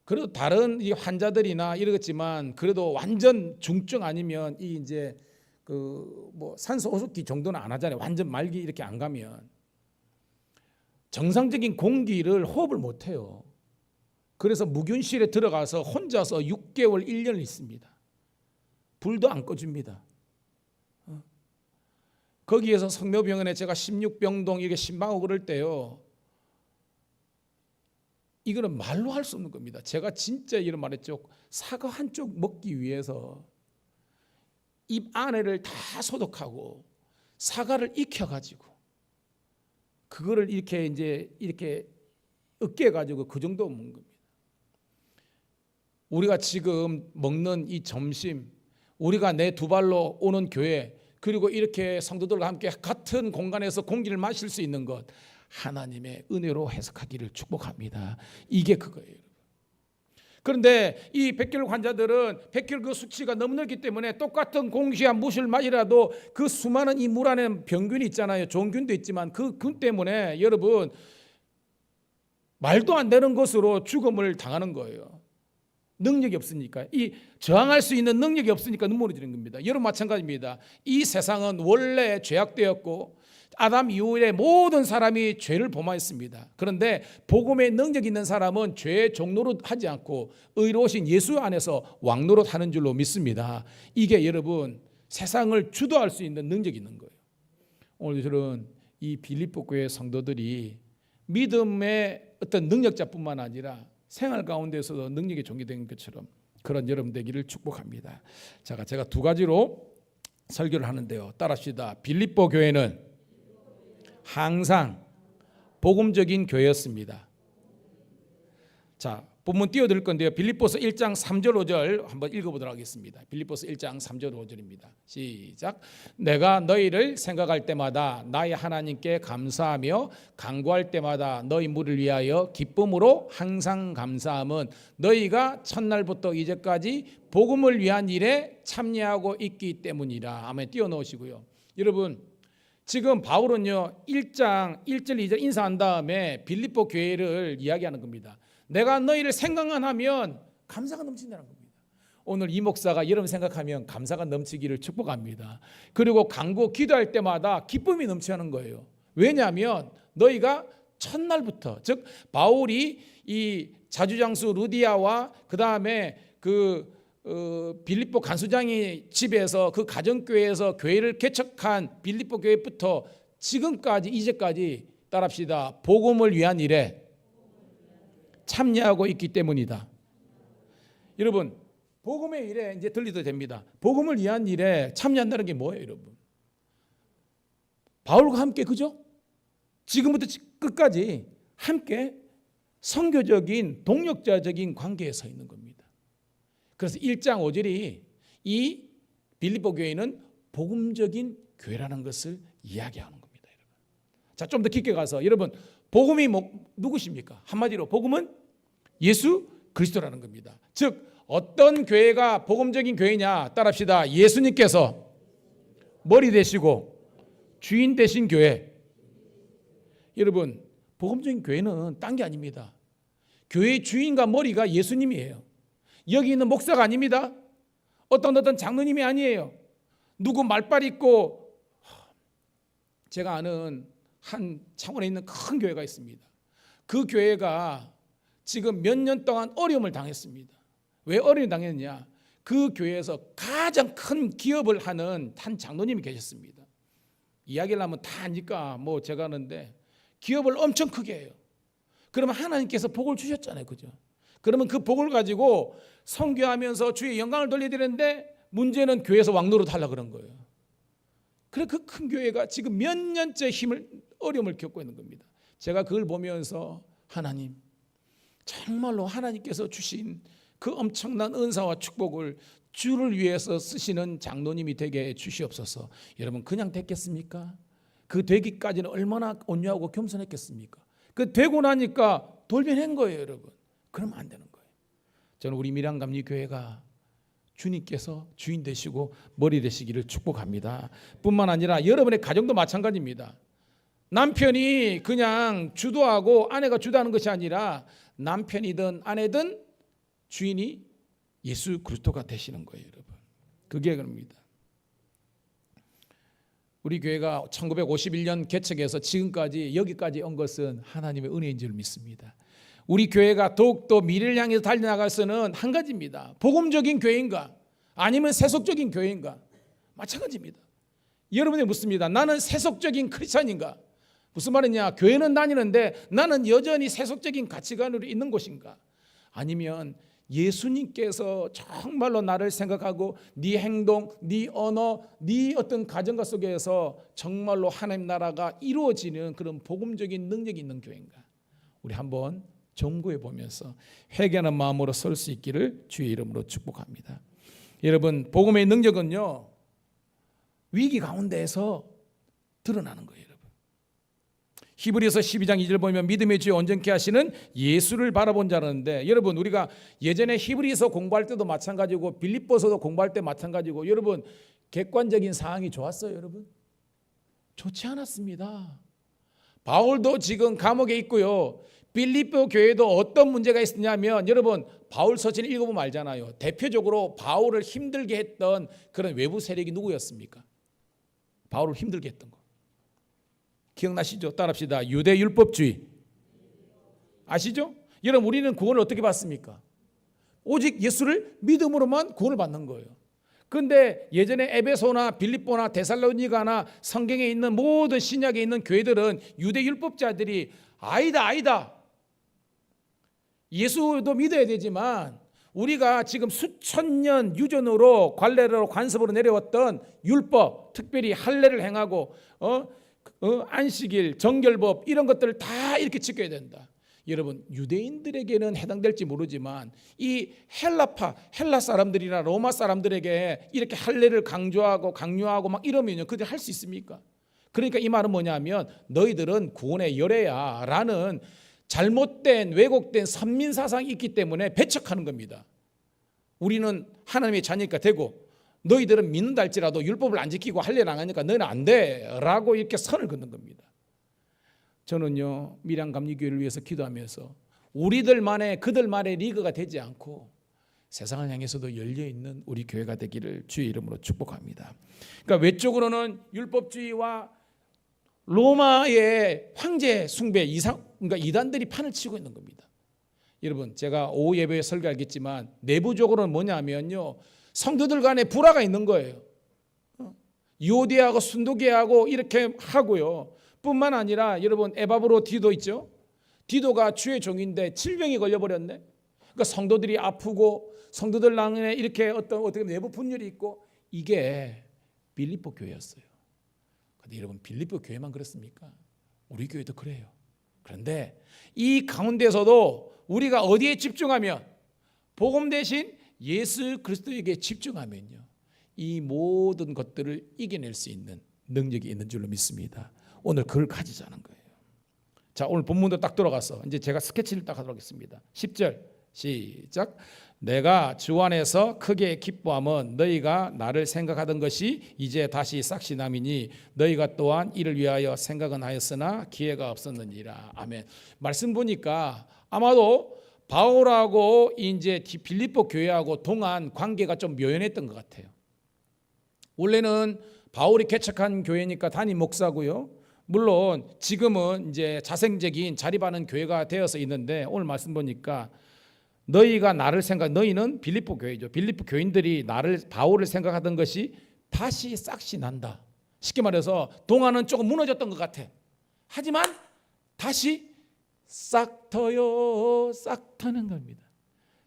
그래도 다른 이 환자들이나 이러겠지만 그래도 완전 중증 아니면 이 이제 그 뭐 산소 호흡기 정도는 안 하잖아요. 완전 말기 이렇게 안 가면 정상적인 공기를 호흡을 못 해요. 그래서 무균실에 들어가서 혼자서 6개월 1년을 있습니다. 불도 안 꺼줍니다. 거기에서 성묘병원에 제가 16병동 이게 신방하고 그럴 때요. 이거는 말로 할 수 없는 겁니다. 제가 진짜 이런 말했죠. 사과 한쪽 먹기 위해서 입 안에를 다 소독하고 사과를 익혀가지고 그거를 이렇게 이제 이렇게 으깨가지고 그 정도 먹는 겁니다. 우리가 지금 먹는 이 점심, 우리가 내 두 발로 오는 교회, 그리고 이렇게 성도들과 함께 같은 공간에서 공기를 마실 수 있는 것, 하나님의 은혜로 해석하기를 축복합니다. 이게 그거예요. 그런데 이 백혈 환자들은 백혈 그 수치가 너무 넓기 때문에 똑같은 공기와 물을 마시라도 그 수많은 이 물 안에 병균이 있잖아요. 좋은 균도 있지만 그 균 때문에 여러분 말도 안 되는 것으로 죽음을 당하는 거예요. 능력이 없으니까. 이 저항할 수 있는 능력이 없으니까 눈물이 지는 겁니다. 여러분 마찬가지입니다. 이 세상은 원래 죄악되었고 아담 이후에 모든 사람이 죄를 범하였습니다. 그런데 복음의 능력 있는 사람은 죄의 종노릇 하지 않고 의로우신 예수 안에서 왕노릇 하는 줄로 믿습니다. 이게 여러분 세상을 주도할 수 있는 능력이 있는 거예요. 오늘 저는 이 빌립보 교회 성도들이 믿음의 어떤 능력자뿐만 아니라 생활 가운데서도 능력이 종기된 것처럼 그런 여러분 되기를 축복합니다. 자, 제가 두 가지로 설교를 하는데요. 따라합시다. 빌립보 교회는 항상 복음적인 교회였습니다. 자, 본문 띄워드릴 건데요. 빌립보서 1장 3절 5절 한번 읽어보도록 하겠습니다. 빌립보서 1장 3절 5절입니다. 시작. 내가 너희를 생각할 때마다 나의 하나님께 감사하며 간구할 때마다 너희 무리를 위하여 기쁨으로 항상 감사함은 너희가 첫날부터 이제까지 복음을 위한 일에 참여하고 있기 때문이라. 아멘. 띄워놓으시고요. 여러분, 지금 바울은요 1장 1절 2절 인사한 다음에 빌립보 교회를 이야기하는 겁니다. 내가 너희를 생각만 하면 감사가 넘친다는 겁니다. 오늘 이 목사가 여러분 생각하면 감사가 넘치기를 축복합니다. 그리고 간구 기도할 때마다 기쁨이 넘치는 거예요. 왜냐하면 너희가 첫날부터, 즉 바울이 이 자주장수 루디아와 그 다음에 빌립보 간수장의 집에서 그 가정교회에서 교회를 개척한 빌립보 교회부터 지금까지 이제까지 따라합시다. 복음을 위한 일에 참여하고 있기 때문이다. 여러분, 복음의 일에 이제 들리도 됩니다. 복음을 위한 일에 참여한다는 게 뭐예요, 여러분? 바울과 함께, 그죠? 지금부터 끝까지 함께 선교적인 동역자적인 관계에 서 있는 겁니다. 그래서 1장 5절이 이 빌립보 교회는 복음적인 교회라는 것을 이야기하는 겁니다, 여러분. 자, 좀 더 깊게 가서 여러분, 복음이 누구십니까? 한마디로 복음은 예수 그리스도라는 겁니다. 즉 어떤 교회가 복음적인 교회냐? 따라합시다. 예수님께서 머리 되시고 주인 되신 교회. 여러분, 복음적인 교회는 딴 게 아닙니다. 교회의 주인과 머리가 예수님이에요. 여기 있는 목사가 아닙니다. 어떤 장로님이 아니에요. 누구 말빨 있고, 제가 아는 한 창원에 있는 큰 교회가 있습니다. 그 교회가 지금 몇 년 동안 어려움을 당했습니다. 왜 어려움을 당했느냐? 그 교회에서 가장 큰 기업을 하는 한 장로님이 계셨습니다. 이야기를 하면 다 아니까 뭐 제가 하는데 기업을 엄청 크게 해요. 그러면 하나님께서 복을 주셨잖아요, 그죠? 그러면 그 복을 가지고 선교하면서 주의 영광을 돌려드리는데 문제는 교회에서 왕노릇 하려고 그런 거예요. 그래 그 큰 교회가 지금 몇 년째 어려움을 겪고 있는 겁니다. 제가 그걸 보면서 하나님, 정말로 하나님께서 주신 그 엄청난 은사와 축복을 주를 위해서 쓰시는 장로님이 되게 주시옵소서. 여러분, 그냥 됐겠습니까? 그 되기까지는 얼마나 온유하고 겸손했겠습니까? 그 되고 나니까 돌변한 거예요, 여러분. 그러면 안 되는 거예요. 저는 우리 밀양감리교회가 주님께서 주인 되시고 머리 되시기를 축복합니다. 뿐만 아니라 여러분의 가정도 마찬가지입니다. 남편이 그냥 주도하고 아내가 주도하는 것이 아니라 남편이든 아내든 주인이 예수 그리스도가 되시는 거예요, 여러분. 그게 그럽니다. 우리 교회가 1951년 개척해서 지금까지 여기까지 온 것은 하나님의 은혜인 줄 믿습니다. 우리 교회가 더욱더 미래를 향해서 달려나갈 수는 한 가지입니다. 복음적인 교회인가 아니면 세속적인 교회인가? 마찬가지입니다. 여러분이 묻습니다. 나는 세속적인 크리스찬인가? 무슨 말이냐? 교회는 다니는데 나는 여전히 세속적인 가치관으로 있는 곳인가? 아니면 예수님께서 정말로 나를 생각하고 네 행동, 네 언어, 네 어떤 가정과 속에서 정말로 하나님 나라가 이루어지는 그런 복음적인 능력이 있는 교회인가? 우리 한번 점검해 보면서 회개하는 마음으로 설 수 있기를 주의 이름으로 축복합니다. 여러분, 복음의 능력은요, 위기 가운데에서 드러나는 거예요, 여러분. 히브리서 12장 2절 보면 믿음의 주에 온전케 하시는 예수를 바라본 자라는데, 여러분, 우리가 예전에 히브리서 공부할 때도 마찬가지고 빌립보서도 공부할 때 마찬가지고, 여러분, 객관적인 상황이 좋았어요, 여러분? 좋지 않았습니다. 바울도 지금 감옥에 있고요. 빌립보 교회도 어떤 문제가 있었냐면, 여러분, 바울 서신을 읽어보면 알잖아요. 대표적으로 바울을 힘들게 했던 그런 외부 세력이 누구였습니까? 바울을 힘들게 했던 거 기억나시죠? 따라합시다. 유대 율법주의. 아시죠? 여러분, 우리는 구원을 어떻게 받습니까? 오직 예수를 믿음으로만 구원을 받는 거예요. 근데 예전에 에베소나 빌립보나 데살로니가나 성경에 있는 모든 신약에 있는 교회들은 유대 율법자들이 아니다. 예수도 믿어야 되지만 우리가 지금 수천 년 유전으로 관례로 관습으로 내려왔던 율법, 특별히 할례를 행하고 안식일, 정결법 이런 것들을 다 이렇게 지켜야 된다. 여러분, 유대인들에게는 해당될지 모르지만 이 헬라 사람들이나 로마 사람들에게 이렇게 할례를 강요하고 막 이러면요, 그들 할 수 있습니까? 그러니까 이 말은 뭐냐면 너희들은 구원의 열애야라는 잘못된 왜곡된 선민 사상이 있기 때문에 배척하는 겁니다. 우리는 하나님의 자녀가 되고 너희들은 믿는다 할지라도 율법을 안 지키고 할례를 안 하니까 너희는 안 돼라고 이렇게 선을 긋는 겁니다. 저는요, 밀양감리교회를 위해서 기도하면서 우리들만의 그들만의 리그가 되지 않고 세상을 향해서도 열려있는 우리 교회가 되기를 주의 이름으로 축복합니다. 그러니까 외적으로는 율법주의와 로마의 황제 숭배 그러니까 이단들이 판을 치고 있는 겁니다. 여러분, 제가 오후 예배에 설교하겠지만 내부적으로는 뭐냐면요, 성도들 간에 불화가 있는 거예요. 유오디아하고 순도계하고 이렇게 하고요. 뿐만 아니라 여러분, 에바브로 디도 있죠. 디도가 주의 종인데 질병이 걸려버렸네. 그러니까 성도들이 아프고 성도들 안에 이렇게 어떻게 내부 분열이 있고, 이게 빌립보 교회였어요. 근데 여러분, 빌립보 교회만 그렇습니까? 우리 교회도 그래요. 그런데 이 가운데서도 우리가 어디에 집중하면, 복음 대신 예수 그리스도에게 집중하면요, 이 모든 것들을 이겨낼 수 있는 능력이 있는 줄로 믿습니다. 오늘 그걸 가지자는 거예요. 자, 오늘 본문도 딱 들어가서 이제 제가 스케치를 딱 하도록 하겠습니다. 10절 시작. 내가 주 안에서 크게 기뻐함은 너희가 나를 생각하던 것이 이제 다시 싹시 남이니 너희가 또한 이를 위하여 생각은 하였으나 기회가 없었느니라. 아멘. 말씀 보니까 아마도 바울하고 이제 빌립보 교회하고 동안 관계가 좀 묘연했던 것 같아요. 원래는 바울이 개척한 교회니까 담임 목사고요. 물론 지금은 이제 자생적인 자립하는 교회가 되어서 있는데, 오늘 말씀 보니까 너희가 나를 너희는 빌립보 교회죠. 빌립보 교인들이 바울을 생각하던 것이 다시 싹시 난다. 쉽게 말해서 동안은 조금 무너졌던 것 같아. 하지만 다시 싹 터는 겁니다.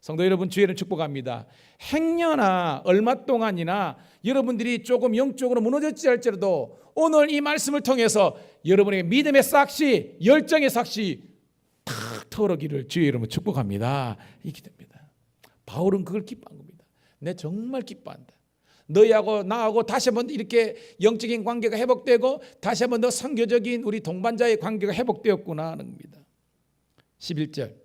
성도 여러분, 주의를 축복합니다. 행여나 얼마 동안이나 여러분들이 조금 영적으로 무너졌지 할지라도 오늘 이 말씀을 통해서 여러분의 믿음의 싹시, 열정의 싹시 탁 터오르기를 주의 이름으로 축복합니다. 이렇게 됩니다. 바울은 그걸 기뻐한 겁니다. 내 정말 기뻐한다. 너희하고 나하고 다시 한번 이렇게 영적인 관계가 회복되고 다시 한번 더 선교적인 우리 동반자의 관계가 회복되었구나 하는 겁니다. 11절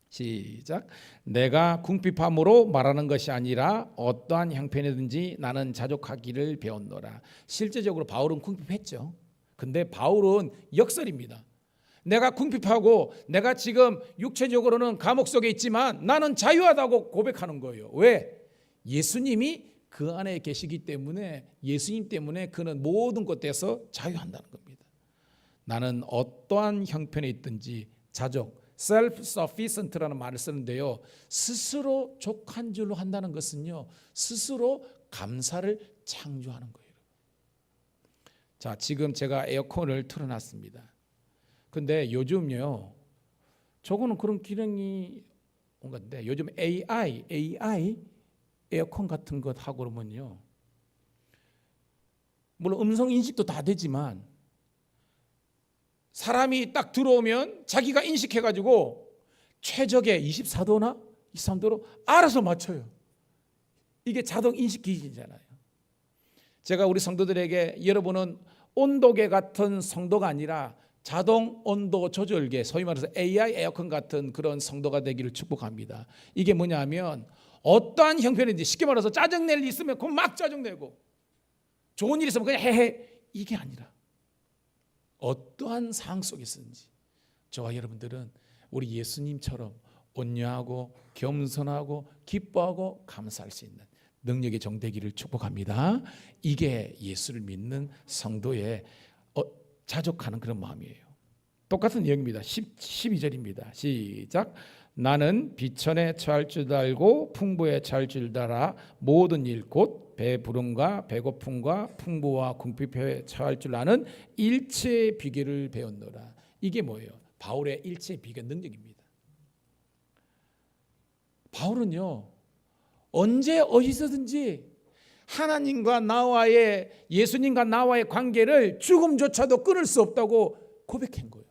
시작. 내가 궁핍함으로 말하는 것이 아니라 어떠한 형편이든지 나는 자족하기를 배웠노라. 실제적으로 바울은 궁핍했죠. 근데 바울은 역설입니다. 내가 궁핍하고 내가 지금 육체적으로는 감옥 속에 있지만 나는 자유하다고 고백하는 거예요. 왜? 예수님이 그 안에 계시기 때문에, 예수님 때문에 그는 모든 것에서 자유한다는 겁니다. 나는 어떠한 형편에 있든지 자족, self-sufficient라는 말을 쓰는데요, 스스로 족한 줄로 한다는 것은요, 스스로 감사를 창조하는 거예요. 자, 지금 제가 에어컨을 틀어놨습니다. 근데 요즘요, 저거는 그런 기능이 온 건데, 요즘 AI 에어컨 같은 것 하고 그러면요, 물론 음성 인식도 다 되지만 사람이 딱 들어오면 자기가 인식해가지고 최적의 24도나 23도로 알아서 맞춰요. 이게 자동 인식 기기잖아요. 제가 우리 성도들에게, 여러분은 온도계 같은 성도가 아니라 자동 온도 조절계, 소위 말해서 AI 에어컨 같은 그런 성도가 되기를 축복합니다. 이게 뭐냐면 어떠한 형편인지, 쉽게 말해서 짜증낼 일 있으면 그럼 막 짜증내고, 좋은 일 있으면 그냥 해해, 이게 아니라 어떠한 상황 속에 있는지 저와 여러분들은 우리 예수님처럼 온유하고 겸손하고 기뻐하고 감사할 수 있는 능력의 정 되기를 축복합니다. 이게 예수를 믿는 성도의 자족하는 그런 마음이에요. 똑같은 내용입니다. 12절입니다. 시작. 나는 비천에 처할 줄 알고 풍부에 처할 줄 알아 모든 일 곧 배부름과 배고픔과 풍부와 궁핍에 처할 줄 아는 일체의 비결을 배웠노라. 이게 뭐예요? 바울의 일체의 비결 능력입니다. 바울은요, 언제 어디서든지 하나님과 나와의, 예수님과 나와의 관계를 죽음조차도 끊을 수 없다고 고백한 거예요.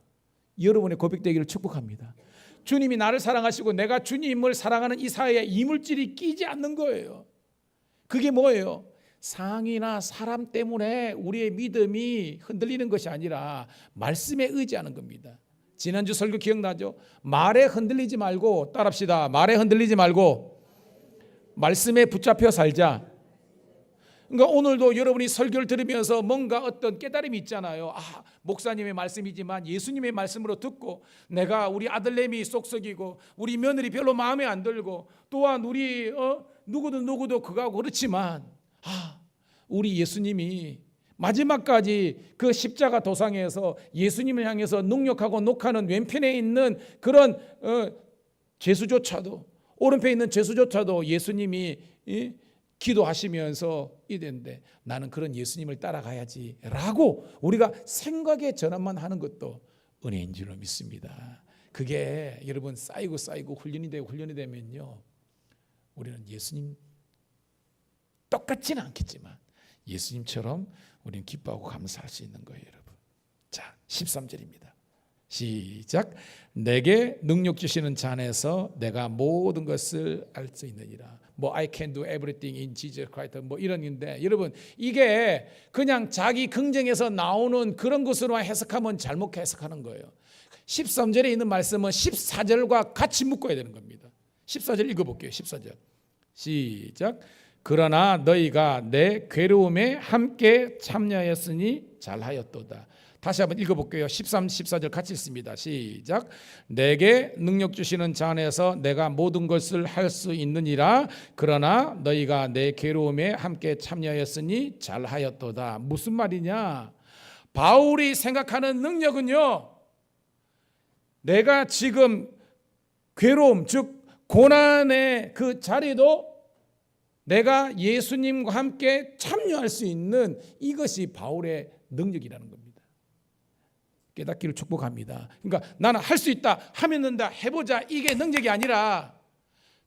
여러분의 고백되기를 축복합니다. 주님이 나를 사랑하시고 내가 주님을 사랑하는 이 사이에 이물질이 끼지 않는 거예요. 그게 뭐예요? 상이나 사람 때문에 우리의 믿음이 흔들리는 것이 아니라 말씀에 의지하는 겁니다. 지난주 설교 기억나죠? 말에 흔들리지 말고, 따라합시다. 말에 흔들리지 말고 말씀에 붙잡혀 살자. 그러니까 오늘도 여러분이 설교를 들으면서 뭔가 어떤 깨달음이 있잖아요. 목사님의 말씀이지만 예수님의 말씀으로 듣고, 내가 우리 아들내미 쏙쏙이고 우리 며느리 별로 마음에 안 들고, 또한 우리 누구도 그거하고 그렇지만 우리 예수님이 마지막까지 그 십자가 도상에서 예수님을 향해서 능력하고 녹하는 왼편에 있는 그런 죄수조차도, 오른편에 있는 죄수조차도 예수님이 기도하시면서 이랬는데, 나는 그런 예수님을 따라가야지 라고 우리가 생각의 전환만 하는 것도 은혜인 줄로 믿습니다. 그게 여러분 쌓이고 훈련이 되면요, 우리는 예수님 똑같지는 않겠지만 예수님처럼 우리는 기뻐하고 감사할 수 있는 거예요, 여러분. 자, 13절입니다. 시작. 내게 능력 주시는 자 안에서 내가 모든 것을 알 수 있느니라. I can do everything in Jesus Christ 이런 인데, 여러분 이게 그냥 자기 긍정에서 나오는 그런 것으로만 해석하면 잘못 해석하는 거예요. 13절에 있는 말씀은 14절과 같이 묶어야 되는 겁니다. 14절 읽어볼게요. 14절 시작. 그러나 너희가 내 괴로움에 함께 참여하였으니 잘하였도다. 다시 한번 읽어볼게요. 13, 14절 같이 읽습니다. 시작. 내게 능력 주시는 자 안에서 내가 모든 것을 할 수 있느니라. 그러나 너희가 내 괴로움에 함께 참여하였으니 잘하였도다. 무슨 말이냐? 바울이 생각하는 능력은요, 내가 지금 괴로움, 즉 고난의 그 자리도 내가 예수님과 함께 참여할 수 있는, 이것이 바울의 능력이라는 겁니다. 깨닫기를 축복합니다. 그러니까 나는 할 수 있다, 하면 된다, 해보자, 이게 능력이 아니라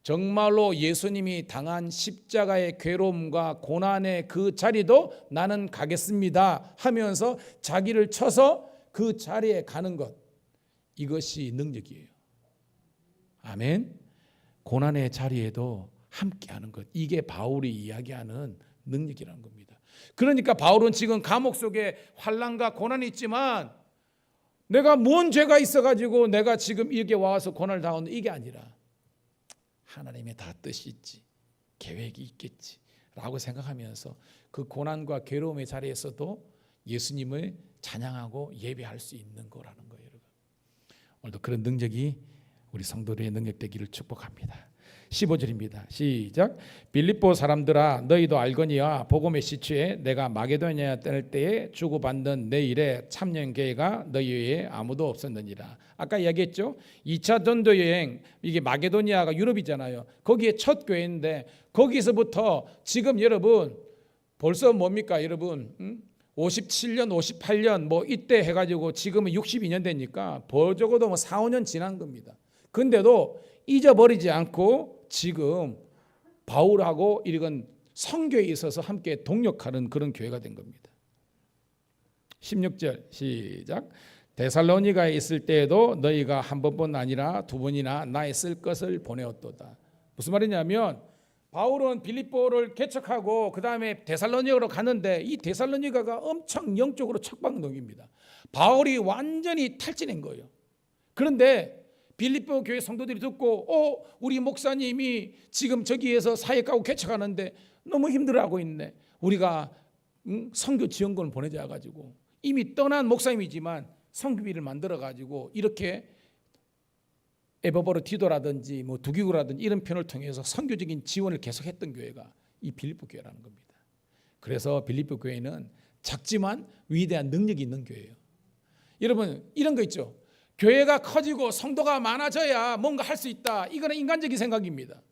정말로 예수님이 당한 십자가의 괴로움과 고난의 그 자리도 나는 가겠습니다 하면서 자기를 쳐서 그 자리에 가는 것, 이것이 능력이에요. 아멘. 고난의 자리에도 함께하는 것, 이게 바울이 이야기하는 능력이라는 겁니다. 그러니까 바울은 지금 감옥 속에 환난과 고난이 있지만, 내가 뭔 죄가 있어가지고 내가 지금 이렇게 와서 고난을 당하는, 이게 아니라 하나님의 다 뜻이 있지, 계획이 있겠지 라고 생각하면서 그 고난과 괴로움의 자리에서도 예수님을 찬양하고 예배할 수 있는 거라는 거예요. 여러분, 오늘도 그런 능력이 우리 성도들의 능력 되기를 축복합니다. 15절입니다. 시작. 빌립보 사람들아, 너희도 알거니와 복음의 시초에 내가 마게도니아에 떠날 때에 주고받는 내 일에 참여한 교회가 너희 외에 아무도 없었느니라. 아까 이야기했죠. 2차 전도 여행, 이게 마게도니아가 유럽이잖아요. 거기에 첫 교회인데, 거기서부터 지금 여러분 벌써 뭡니까 여러분? 57년 58년 이때 해가지고 지금은 62년 되니까 적어도 4, 5년 지난 겁니다. 근데도 잊어버리지 않고 지금 바울하고 이런 선교에 있어서 함께 동력하는 그런 교회가 된 겁니다. 16절 시작. 데살로니가에 있을 때에도 너희가 한 번뿐 아니라 두 번이나 나의 쓸 것을 보내었도다. 무슨 말이냐면, 바울은 빌립보를 개척하고 그 다음에 데살로니가로 갔는데, 이 데살로니가가 엄청 영적으로 척박농입니다. 바울이 완전히 탈진한 거예요. 그런데 빌립보 교회 성도들이 듣고, 우리 목사님이 지금 저기에서 사역하고 개척하는데 너무 힘들어하고 있네, 우리가 선교 지원금을 보내자 가지고, 이미 떠난 목사님이지만 선교비를 만들어 가지고 이렇게 에버버르티도라든지 두기구라든지 이런 편을 통해서 선교적인 지원을 계속했던 교회가 이 빌립보 교회라는 겁니다. 그래서 빌립보 교회는 작지만 위대한 능력이 있는 교회예요. 여러분, 이런 거 있죠. 교회가 커지고 성도가 많아져야 뭔가 할 수 있다, 이거는 인간적인 생각입니다.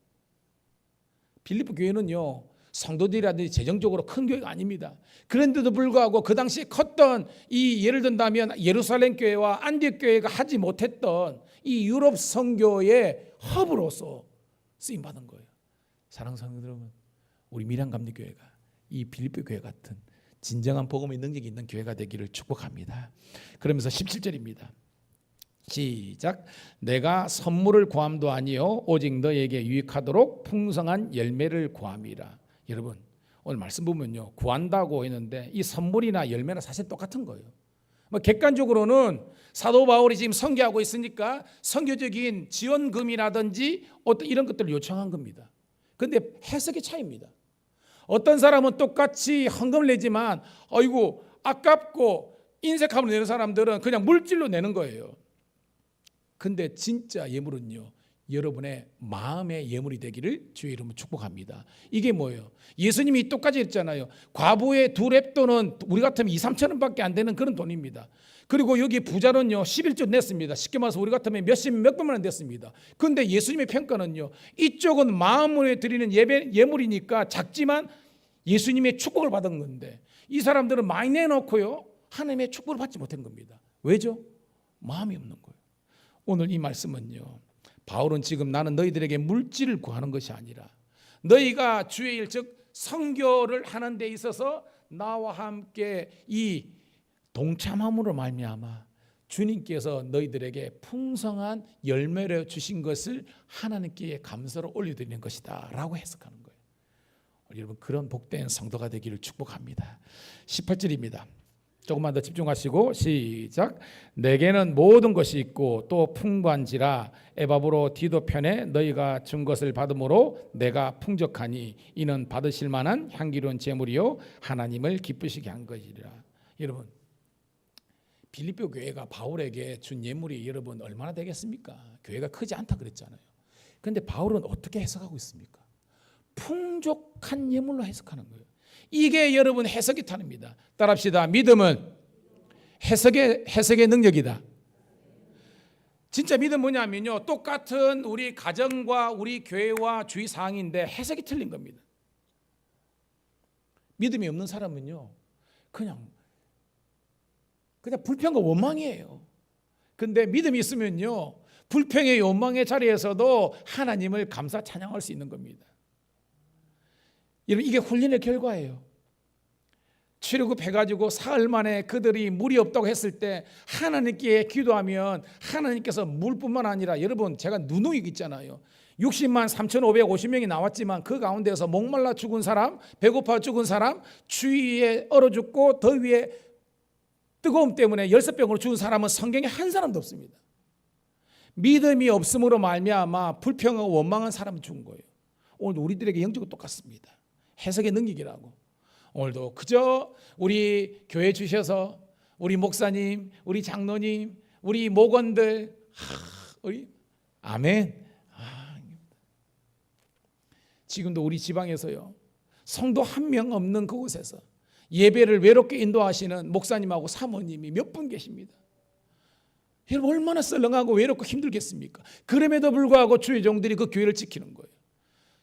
빌립보 교회는요, 성도들이라든지 재정적으로 큰 교회가 아닙니다. 그런데도 불구하고 그 당시에 컸던 이 예를 든다면 예루살렘 교회와 안디옥 교회가 하지 못했던 이 유럽 선교의 허브로서 쓰임 받은 거예요. 사랑하는 성도 여러분, 우리 밀양감리교회가 이 빌립보 교회 같은 진정한 복음의 능력이 있는 교회가 되기를 축복합니다. 그러면서 17절입니다. 시작. 내가 선물을 구함도 아니요 오직 너에게 유익하도록 풍성한 열매를 구함이라. 여러분 오늘 말씀 보면요, 구한다고 했는데 이 선물이나 열매는 사실 똑같은 거예요. 뭐 객관적으로는 사도 바울이 지금 선교하고 있으니까 선교적인 지원금이라든지 어떤 이런 것들을 요청한 겁니다. 그런데 해석의 차이입니다. 어떤 사람은 똑같이 헌금을 내지만 아이고 아깝고 인색함으로 내는 사람들은 그냥 물질로 내는 거예요. 근데 진짜 예물은요, 여러분의 마음의 예물이 되기를 주의 이름으로 축복합니다. 이게 뭐예요? 예수님이 똑같이 했잖아요. 과부의 2렙돈은 우리 같으면 2, 3천 원밖에 안 되는 그런 돈입니다. 그리고 여기 부자는요 11조 냈습니다. 쉽게 말해서 우리 같으면 몇십 몇백만 원 냈습니다. 그런데 예수님의 평가는요, 이쪽은 마음으로 드리는 예물이니까 작지만 예수님의 축복을 받은 건데 이 사람들은 많이 내놓고요 하나님의 축복을 받지 못한 겁니다. 왜죠? 마음이 없는 거예요. 오늘 이 말씀은요, 바울은 지금 나는 너희들에게 물질을 구하는 것이 아니라 너희가 주의 일 즉 선교를 하는 데 있어서 나와 함께 이 동참함으로 말미암아 주님께서 너희들에게 풍성한 열매를 주신 것을 하나님께 감사로 올려드리는 것이다 라고 해석하는 거예요. 여러분 그런 복된 성도가 되기를 축복합니다. 18절입니다. 조금만 더 집중하시고 시작. 내게는 모든 것이 있고 또 풍부한지라 에바브로 디도 편에 너희가 준 것을 받음으로 내가 풍족하니 이는 받으실 만한 향기로운 제물이요 하나님을 기쁘시게 한 것이라. 여러분 빌립보 교회가 바울에게 준 예물이 여러분 얼마나 되겠습니까? 교회가 크지 않다 그랬잖아요. 그런데 바울은 어떻게 해석하고 있습니까? 풍족한 예물로 해석하는 거예요. 이게 여러분 해석이 타입니다. 따라합시다. 믿음은 해석의 능력이다. 진짜 믿음 뭐냐면요, 똑같은 우리 가정과 우리 교회와 주의 사항인데 해석이 틀린 겁니다. 믿음이 없는 사람은요 그냥 불평과 원망이에요. 근데 믿음이 있으면요 불평의 원망의 자리에서도 하나님을 감사 찬양할 수 있는 겁니다. 여러분 이게 훈련의 결과예요. 출애굽 해가지고 사흘 만에 그들이 물이 없다고 했을 때 하나님께 기도하면 하나님께서 물뿐만 아니라 여러분 제가 누누이 있잖아요. 60만 3,550명이 나왔지만 그 가운데서 목말라 죽은 사람, 배고파 죽은 사람, 추위에 얼어 죽고 더위에 뜨거움 때문에 열쇠병으로 죽은 사람은 성경에 한 사람도 없습니다. 믿음이 없음으로 말미암아 불평하고 원망한 사람이 죽은 거예요. 오늘 우리들에게 영적으로 똑같습니다. 해석의 능력이라고. 오늘도 그저 우리 교회 주셔서 우리 목사님, 우리 장로님, 우리 목원들 우리 아멘. 지금도 우리 지방에서요 성도 한 명 없는 그곳에서 예배를 외롭게 인도하시는 목사님하고 사모님이 몇 분 계십니다. 여러분 얼마나 썰렁하고 외롭고 힘들겠습니까? 그럼에도 불구하고 주의 종들이 그 교회를 지키는 거예요.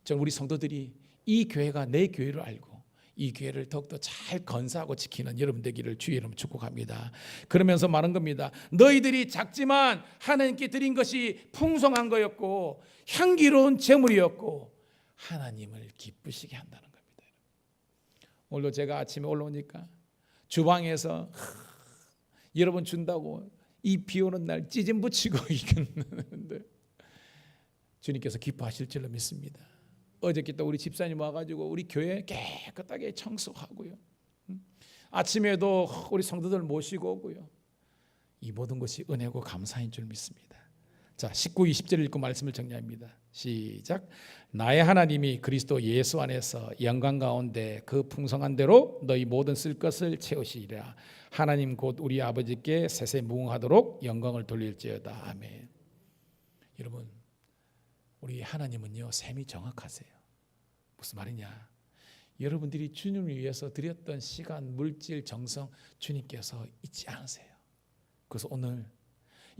저는 우리 성도들이 이 교회가 내 교회를 알고 이 교회를 더욱더 잘 건사하고 지키는 여러분 되기를 주의 이름으로 축복합니다. 그러면서 말한 겁니다. 너희들이 작지만 하나님께 드린 것이 풍성한 거였고 향기로운 제물이었고 하나님을 기쁘시게 한다는 겁니다. 오늘도 제가 아침에 올라오니까 주방에서 여러분 준다고 이 비 오는 날 찌짐 붙이고 있는데 주님께서 기뻐하실 줄로 믿습니다. 어저께 또 우리 집사님 와가지고 우리 교회 깨끗하게 청소하고요. 아침에도 우리 성도들 모시고 오고요. 이 모든 것이 은혜고 감사인 줄 믿습니다. 자, 19, 20절 읽고 말씀을 정리합니다. 시작. 나의 하나님이 그리스도 예수 안에서 영광 가운데 그 풍성한 대로 너희 모든 쓸 것을 채우시리라. 하나님 곧 우리 아버지께 세세 무궁하도록 영광을 돌릴지어다. 아멘. 여러분 우리 하나님은요 셈이 정확하세요. 무슨 말이냐? 여러분들이 주님을 위해서 드렸던 시간, 물질, 정성 주님께서 잊지 않으세요. 그래서 오늘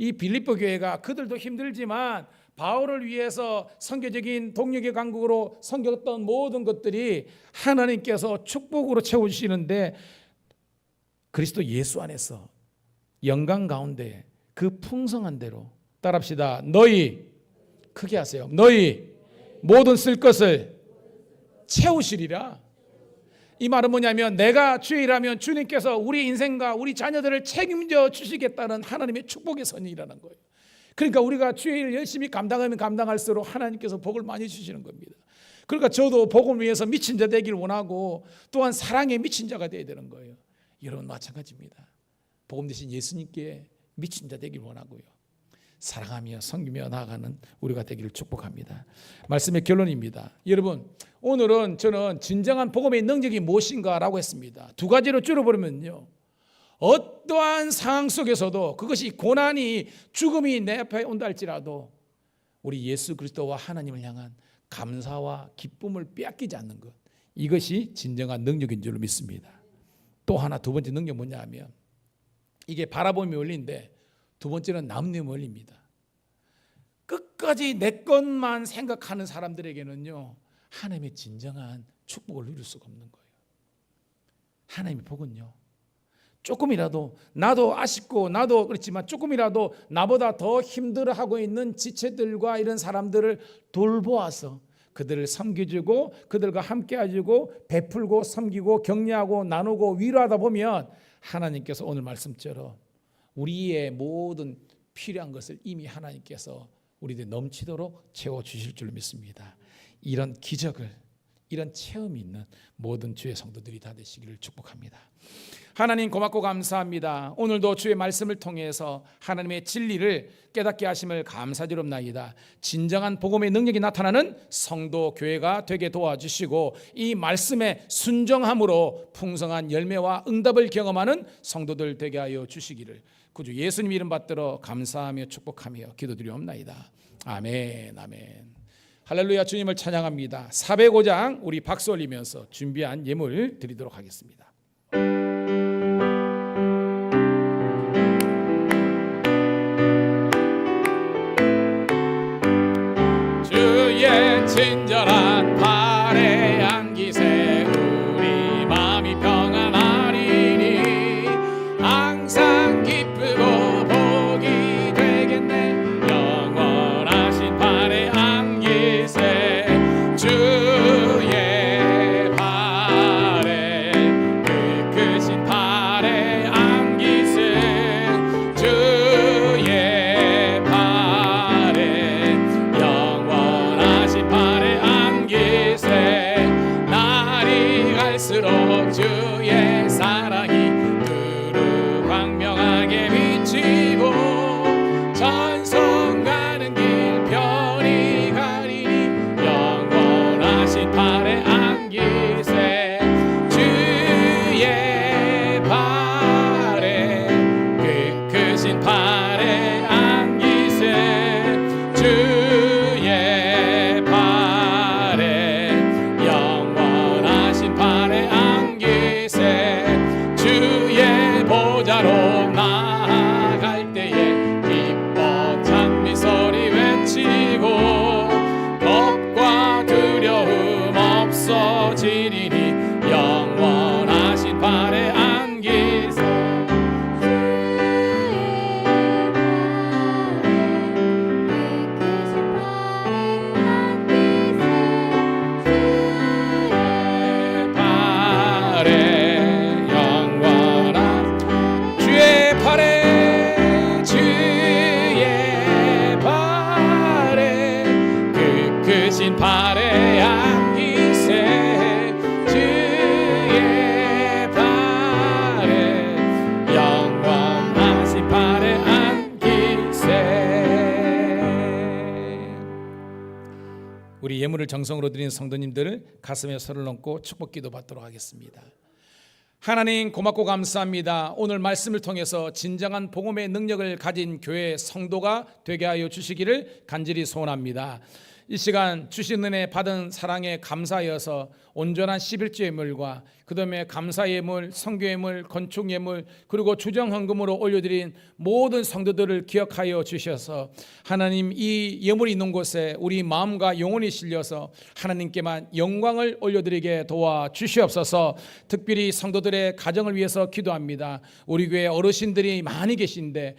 이 빌립보 교회가 그들도 힘들지만 바울을 위해서 선교적인 동력의 강국으로 섬겼던 모든 것들이 하나님께서 축복으로 채워주시는데 그리스도 예수 안에서 영광 가운데 그 풍성한 대로 따라합시다. 너희 크게 하세요. 너희 모든 쓸 것을 채우시리라. 이 말은 뭐냐면 내가 주의 일하면 주님께서 우리 인생과 우리 자녀들을 책임져 주시겠다는 하나님의 축복의 선이라는 거예요. 그러니까 우리가 주의 일을 열심히 감당하면 감당할수록 하나님께서 복을 많이 주시는 겁니다. 그러니까 저도 복음을 위해서 미친 자 되길 원하고 또한 사랑에 미친 자가 되어야 되는 거예요. 여러분 마찬가지입니다. 복음 대신 예수님께 미친 자 되길 원하고요. 사랑하며 섬기며 나아가는 우리가 되기를 축복합니다. 말씀의 결론입니다. 여러분 오늘은 저는 진정한 복음의 능력이 무엇인가라고 했습니다. 두 가지로 줄여버리면요, 어떠한 상황 속에서도 그것이 고난이 죽음이 내 앞에 온다 할지라도 우리 예수 그리스도와 하나님을 향한 감사와 기쁨을 빼앗기지 않는 것, 이것이 진정한 능력인 줄로 믿습니다. 또 하나 두 번째 능력 뭐냐 하면 이게 바라봄의 원리인데 두 번째는 나눔의 원리입니다. 끝까지 내 것만 생각하는 사람들에게는요 하나님의 진정한 축복을 누릴 수가 없는 거예요. 하나님의 복은요 조금이라도 나도 아쉽고 나도 그렇지만 조금이라도 나보다 더 힘들어하고 있는 지체들과 이런 사람들을 돌보아서 그들을 섬겨주고 그들과 함께 해주고 베풀고 섬기고 격려하고 나누고 위로하다 보면 하나님께서 오늘 말씀처럼 우리의 모든 필요한 것을 이미 하나님께서 우리들 넘치도록 채워주실 줄 믿습니다. 이런 기적을, 이런 체험이 있는 모든 주의 성도들이 다 되시기를 축복합니다. 하나님 고맙고 감사합니다. 오늘도 주의 말씀을 통해서 하나님의 진리를 깨닫게 하심을 감사드립니다. 진정한 복음의 능력이 나타나는 성도 교회가 되게 도와주시고 이 말씀에 순종함으로 풍성한 열매와 응답을 경험하는 성도들 되게 하여 주시기를 구주 예수님 이름 받들어 감사하며 축복하며 기도드리옵나이다. 아멘, 아멘. 할렐루야. 주님을 찬양합니다. 405장 우리 박수 올리면서 준비한 예물 드리도록 하겠습니다. 주의 친절한 발에 안기세 우리 마음이 평안하리니 항상 기쁘고 복이 되겠네. 영원하신 발에 안기세 주의 발에 그 크신 발에 안기세 주의 발에 영원하신 발에 안기세. 날이 갈수록 주의 사랑이 두루 광명하게 비치고 전성 가는 길 편히 가리니 영원하신 발에 안기세 주의 발에 그 크신 발에 안기세 주의 발에 영원하신 발에 안기세. 주의 보좌로 나아갈 때에 기뻐 찬미 소리 외치고 겁과 두려움 없어지리니 영원하신 발에 안기세 발에 영원한 주의 발에 주의 발에 그 크신 발에 안기세 주의 발에 영원하신 발에 안기세. 우리 예물을 정성으로 드리는 성도님들을 가슴에 손을 얹고 축복 기도 받도록 하겠습니다. 하나님 고맙고 감사합니다. 오늘 말씀을 통해서 진정한 복음의 능력을 가진 교회 성도가 되게 하여 주시기를 간절히 소원합니다. 이 시간 주신 은혜 받은 사랑에 감사하여서 온전한 11조 예물과 그 다음에 감사 예물, 선교 예물, 건축 예물 그리고 주정 헌금으로 올려드린 모든 성도들을 기억하여 주셔서 하나님 이 예물이 있는 곳에 우리 마음과 영혼이 실려서 하나님께만 영광을 올려드리게 도와 주시옵소서. 특별히 성도들의 가정을 위해서 기도합니다. 우리 교회 어르신들이 많이 계신데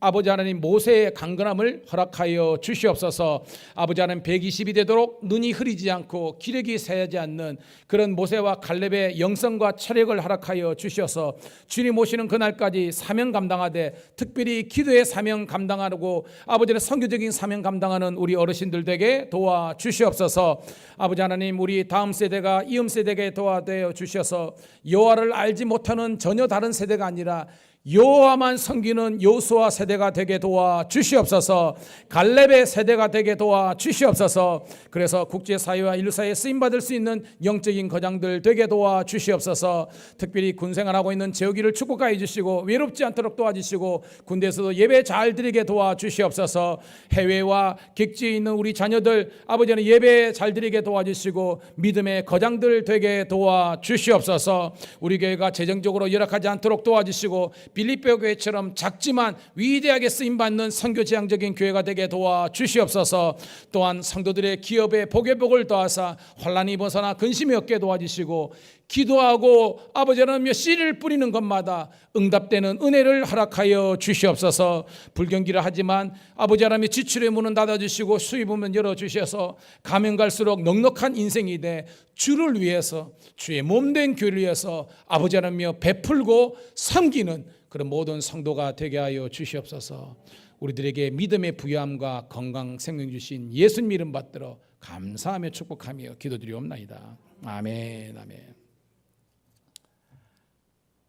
아버지 하나님 모세의 강건함을 허락하여 주시옵소서. 아버지 하나님 120이 되도록 눈이 흐리지 않고 기력이 새하지 않는 그런 모세와 갈렙의 영성과 체력을 허락하여 주셔서 주님 오시는 그날까지 사명 감당하되 특별히 기도의 사명 감당하고 아버지의 선교적인 사명 감당하는 우리 어르신들 되게 도와 주시옵소서. 아버지 하나님 우리 다음 세대가 이음 세대에게 도와되어 주셔서 여호와를 알지 못하는 전혀 다른 세대가 아니라 여호와만 섬기는 여호수아 세대가 되게 도와 주시옵소서. 갈렙의 세대가 되게 도와 주시옵소서. 그래서 국제사회와 인류사회에 쓰임받을 수 있는 영적인 거장들 되게 도와 주시옵소서. 특별히 군생활하고 있는 재욱이를 축복하여 주시고 외롭지 않도록 도와주시고 군대에서도 예배 잘 드리게 도와 주시옵소서. 해외와 객지에 있는 우리 자녀들 아버지는 예배 잘 드리게 도와주시고 믿음의 거장들 되게 도와 주시옵소서. 우리 교회가 재정적으로 열악하지 않도록 도와주시고 빌립보 교회처럼 작지만 위대하게 쓰임받는 선교지향적인 교회가 되게 도와 주시옵소서. 또한 성도들의 기업에 복의 복을 더하사 환난이 벗어나 근심이 없게 도와주시고 기도하고 아버지 하나님 씨를 뿌리는 것마다 응답되는 은혜를 허락하여 주시옵소서. 불경기를 하지만 아버지 하나님 지출의 문은 닫아주시고 수입의 문은 열어주셔서 가면 갈수록 넉넉한 인생이 돼 주를 위해서 주의 몸된 교회를 위해서 아버지 하나님 베풀고 섬기는 그런 모든 성도가 되게 하여 주시옵소서. 우리들에게 믿음의 부유함과 건강 생명 주신 예수님 이름 받들어 감사하며 축복하며 기도드리옵나이다. 아멘. 아멘.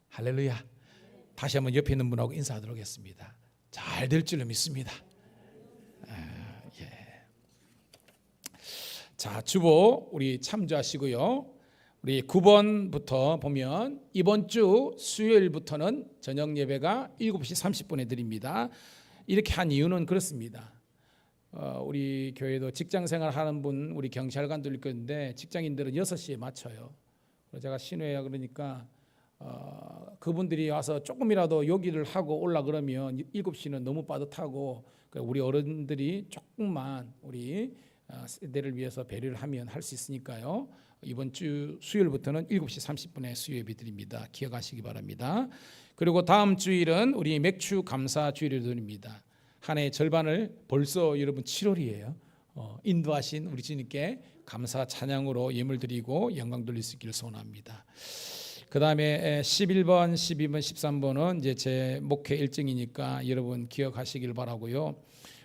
할렐루야. 다시 한번 옆에 있는 분하고 인사하도록 하겠습니다. 잘 될 줄로 믿습니다. 예. 자, 주보 우리 참조하시고요. 우리 9번부터 보면 이번 주 수요일부터는 저녁 예배가 7시 30분에 드립니다. 이렇게 한 이유는 그렇습니다. 우리 교회도 직장생활 하는 분 우리 경찰관들 있는데 직장인들은 6시에 맞춰요. 제가 신회야 그러니까 그분들이 와서 조금이라도 요기를 하고 올라 그러면 7시는 너무 빠듯하고 우리 어른들이 조금만 우리 세대를 위해서 배려를 하면 할 수 있으니까요. 이번 주 수요일부터는 7시 30분에 수요 예배 드립니다. 기억하시기 바랍니다. 그리고 다음 주일은 우리 맥주 감사 주일을 드립니다. 한 해의 절반을 벌써 여러분 7월이에요. 인도하신 우리 주님께 감사 찬양으로 예물 드리고 영광 돌릴 수 있기를 소원합니다. 그 다음에 11번, 12번, 13번은 이제 제 목회 일정이니까 여러분 기억하시길 바라고요.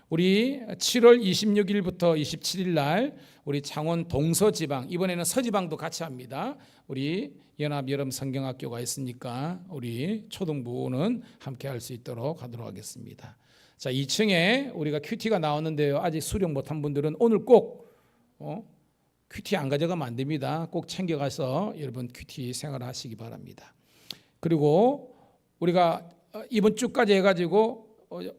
우리 7월 26일부터 27일 날 우리 창원 동서지방, 이번에는 서지방도 같이 합니다. 우리 연합 여름 성경학교가 있으니까 우리 초등부는 함께 할 수 있도록 하도록 하겠습니다. 자, 2층에 우리가 큐티가 나왔는데요. 아직 수령 못한 분들은 오늘 꼭 큐티 안 가져가면 안 됩니다. 꼭 챙겨가서 여러분 큐티 생활하시기 바랍니다. 그리고 우리가 이번 주까지 해가지고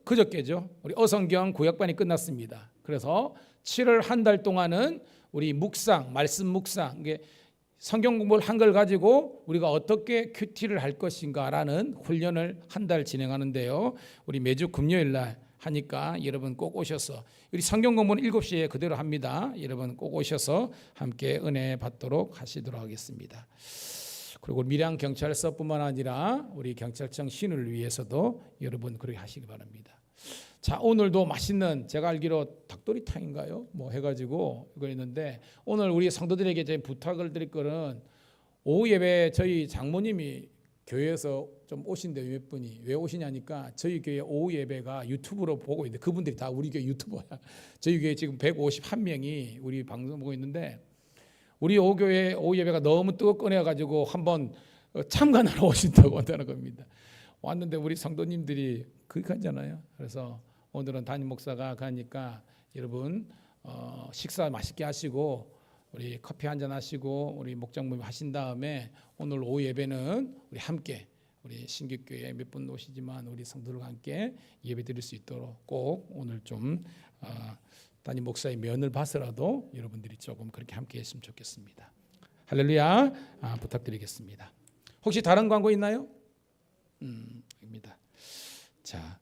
그저께죠. 우리 어성경 구역반이 끝났습니다. 그래서 7월 한 달 동안은 우리 묵상, 말씀 묵상, 이게 성경 공부를 한 걸 가지고 우리가 어떻게 큐티를 할 것인가라는 훈련을 한 달 진행하는데요. 우리 매주 금요일 날 하니까 여러분 꼭 오셔서 우리 성경 공부는 7시에 그대로 합니다. 여러분 꼭 오셔서 함께 은혜 받도록 하시도록 하겠습니다. 그리고 밀양 경찰서뿐만 아니라 우리 경찰청 신을 위해서도 여러분 그렇게 하시기 바랍니다. 자, 오늘도 맛있는 제가 알기로 닭도리탕인가요? 뭐 해가지고 이거 있는데 오늘 우리 성도들에게 제 부탁을 드릴 거는 오후 예배 저희 장모님이 교회에서 좀 오신대요. 몇 분이 왜 오시냐니까 저희 교회 오후 예배가 유튜브로 보고 있는데 그분들이 다 우리 교회 유튜버야. 저희 교회 지금 151명이 우리 방송 보고 있는데 우리 오교회 오후 예배가 너무 뜨겁거려가지고 한번 참관하러 오신다고 한다는 겁니다. 왔는데 우리 성도님들이 그렇게하잖아요. 그래서 오늘은 담임 목사가 가니까 여러분 식사 맛있게 하시고 우리 커피 한잔 하시고 우리 목장모임 하신 다음에 오늘 오후 예배는 우리 함께 우리 신규교회 몇 분 오시지만 우리 성도들과 함께 예배 드릴 수 있도록 꼭 오늘 좀 담임 목사의 면을 봐서라도 여러분들이 조금 그렇게 함께 했으면 좋겠습니다. 할렐루야. 부탁드리겠습니다. 혹시 다른 광고 있나요? 입니다. 자,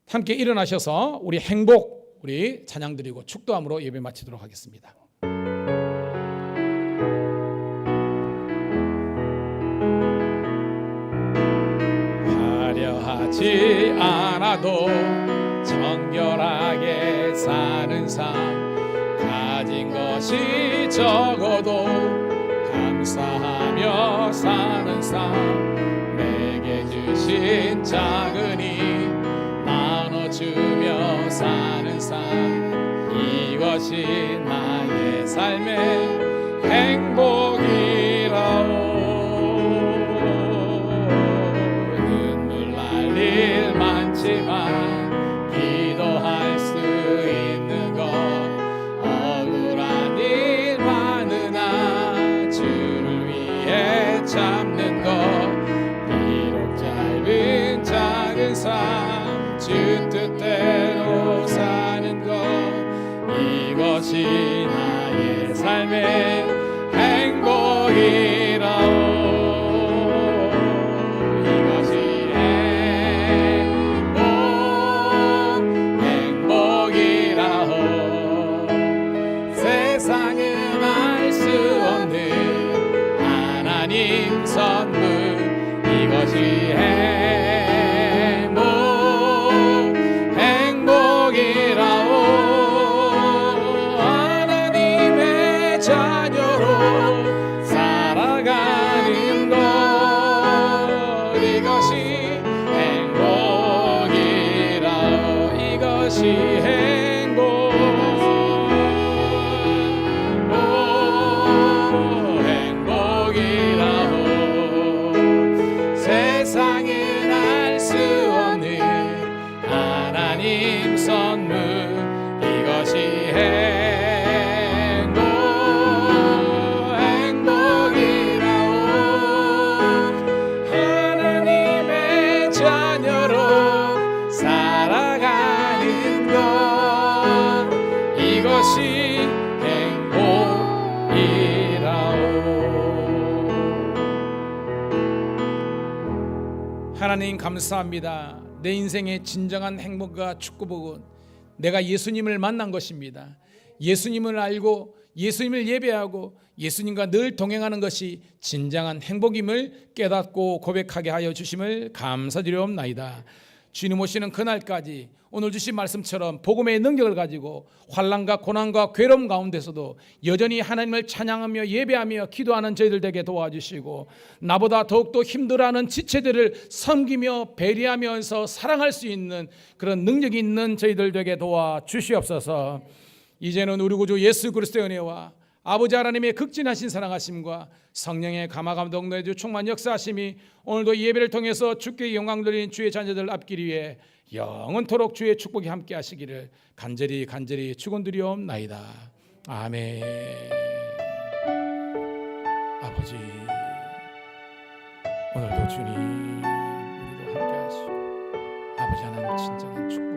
함께 일어나셔서 우리 행복, 우리 찬양 드리고 축도함으로 예배 마치도록 하겠습니다. 화려하지 않아도 정결하게 사는 삶, 가진 것이 적어도 감사하며 사는 삶, 내게 주신 작은 힘 나눠주며 사는 삶, 이것이 나의 삶의 행복이라오. 눈물 날 일 많지만 기도할 수 있는 것, 억울한 일 많으나 주를 위해 참는 것, 비록 짧은 작은 삶 주 뜻대로 사는 것, 이것이 나의 삶의 행복이라오. 이것이 행복이라오. 세상은 알 수 없는 하나님 선물, 이것이 행복이라오. 하나님의 자녀로 살아가는 것, 이것이 행복이라오. 이것이 행복이라오. 세상은 알 수 없는 하나님 선물, 이것이 행복이라오. 하나님의 자녀로 살아가는 것, 이것이 행복이라오. 하나님 감사합니다. 내 인생의 진정한 행복과 축복은 내가 예수님을 만난 것입니다. 예수님을 알고 예수님을 예배하고 예수님과 늘 동행하는 것이 진정한 행복임을 깨닫고 고백하게 하여 주심을 감사드리옵나이다. 주님 오시는 그날까지 오늘 주신 말씀처럼 복음의 능력을 가지고 환난과 고난과 괴로움 가운데서도 여전히 하나님을 찬양하며 예배하며 기도하는 저희들 되게 도와주시고, 나보다 더욱더 힘들어하는 지체들을 섬기며 배려하면서 사랑할 수 있는 그런 능력이 있는 저희들 되게 도와주시옵소서. 이제는 우리 구주 예수 그리스도의 은혜와 아버지 하나님의 극진하신 사랑하심과 성령의 감화감동 내주 충만 역사하심이 오늘도 예배를 통해서 주께 영광 돌리는 주의 자녀들 앞길 위해 영원토록 주의 축복이 함께 하시기를 간절히 축원드리옵나이다. 아멘. 아버지, 오늘도 주님 우리도 함께 하시고 아버지 하나님 진정한 축복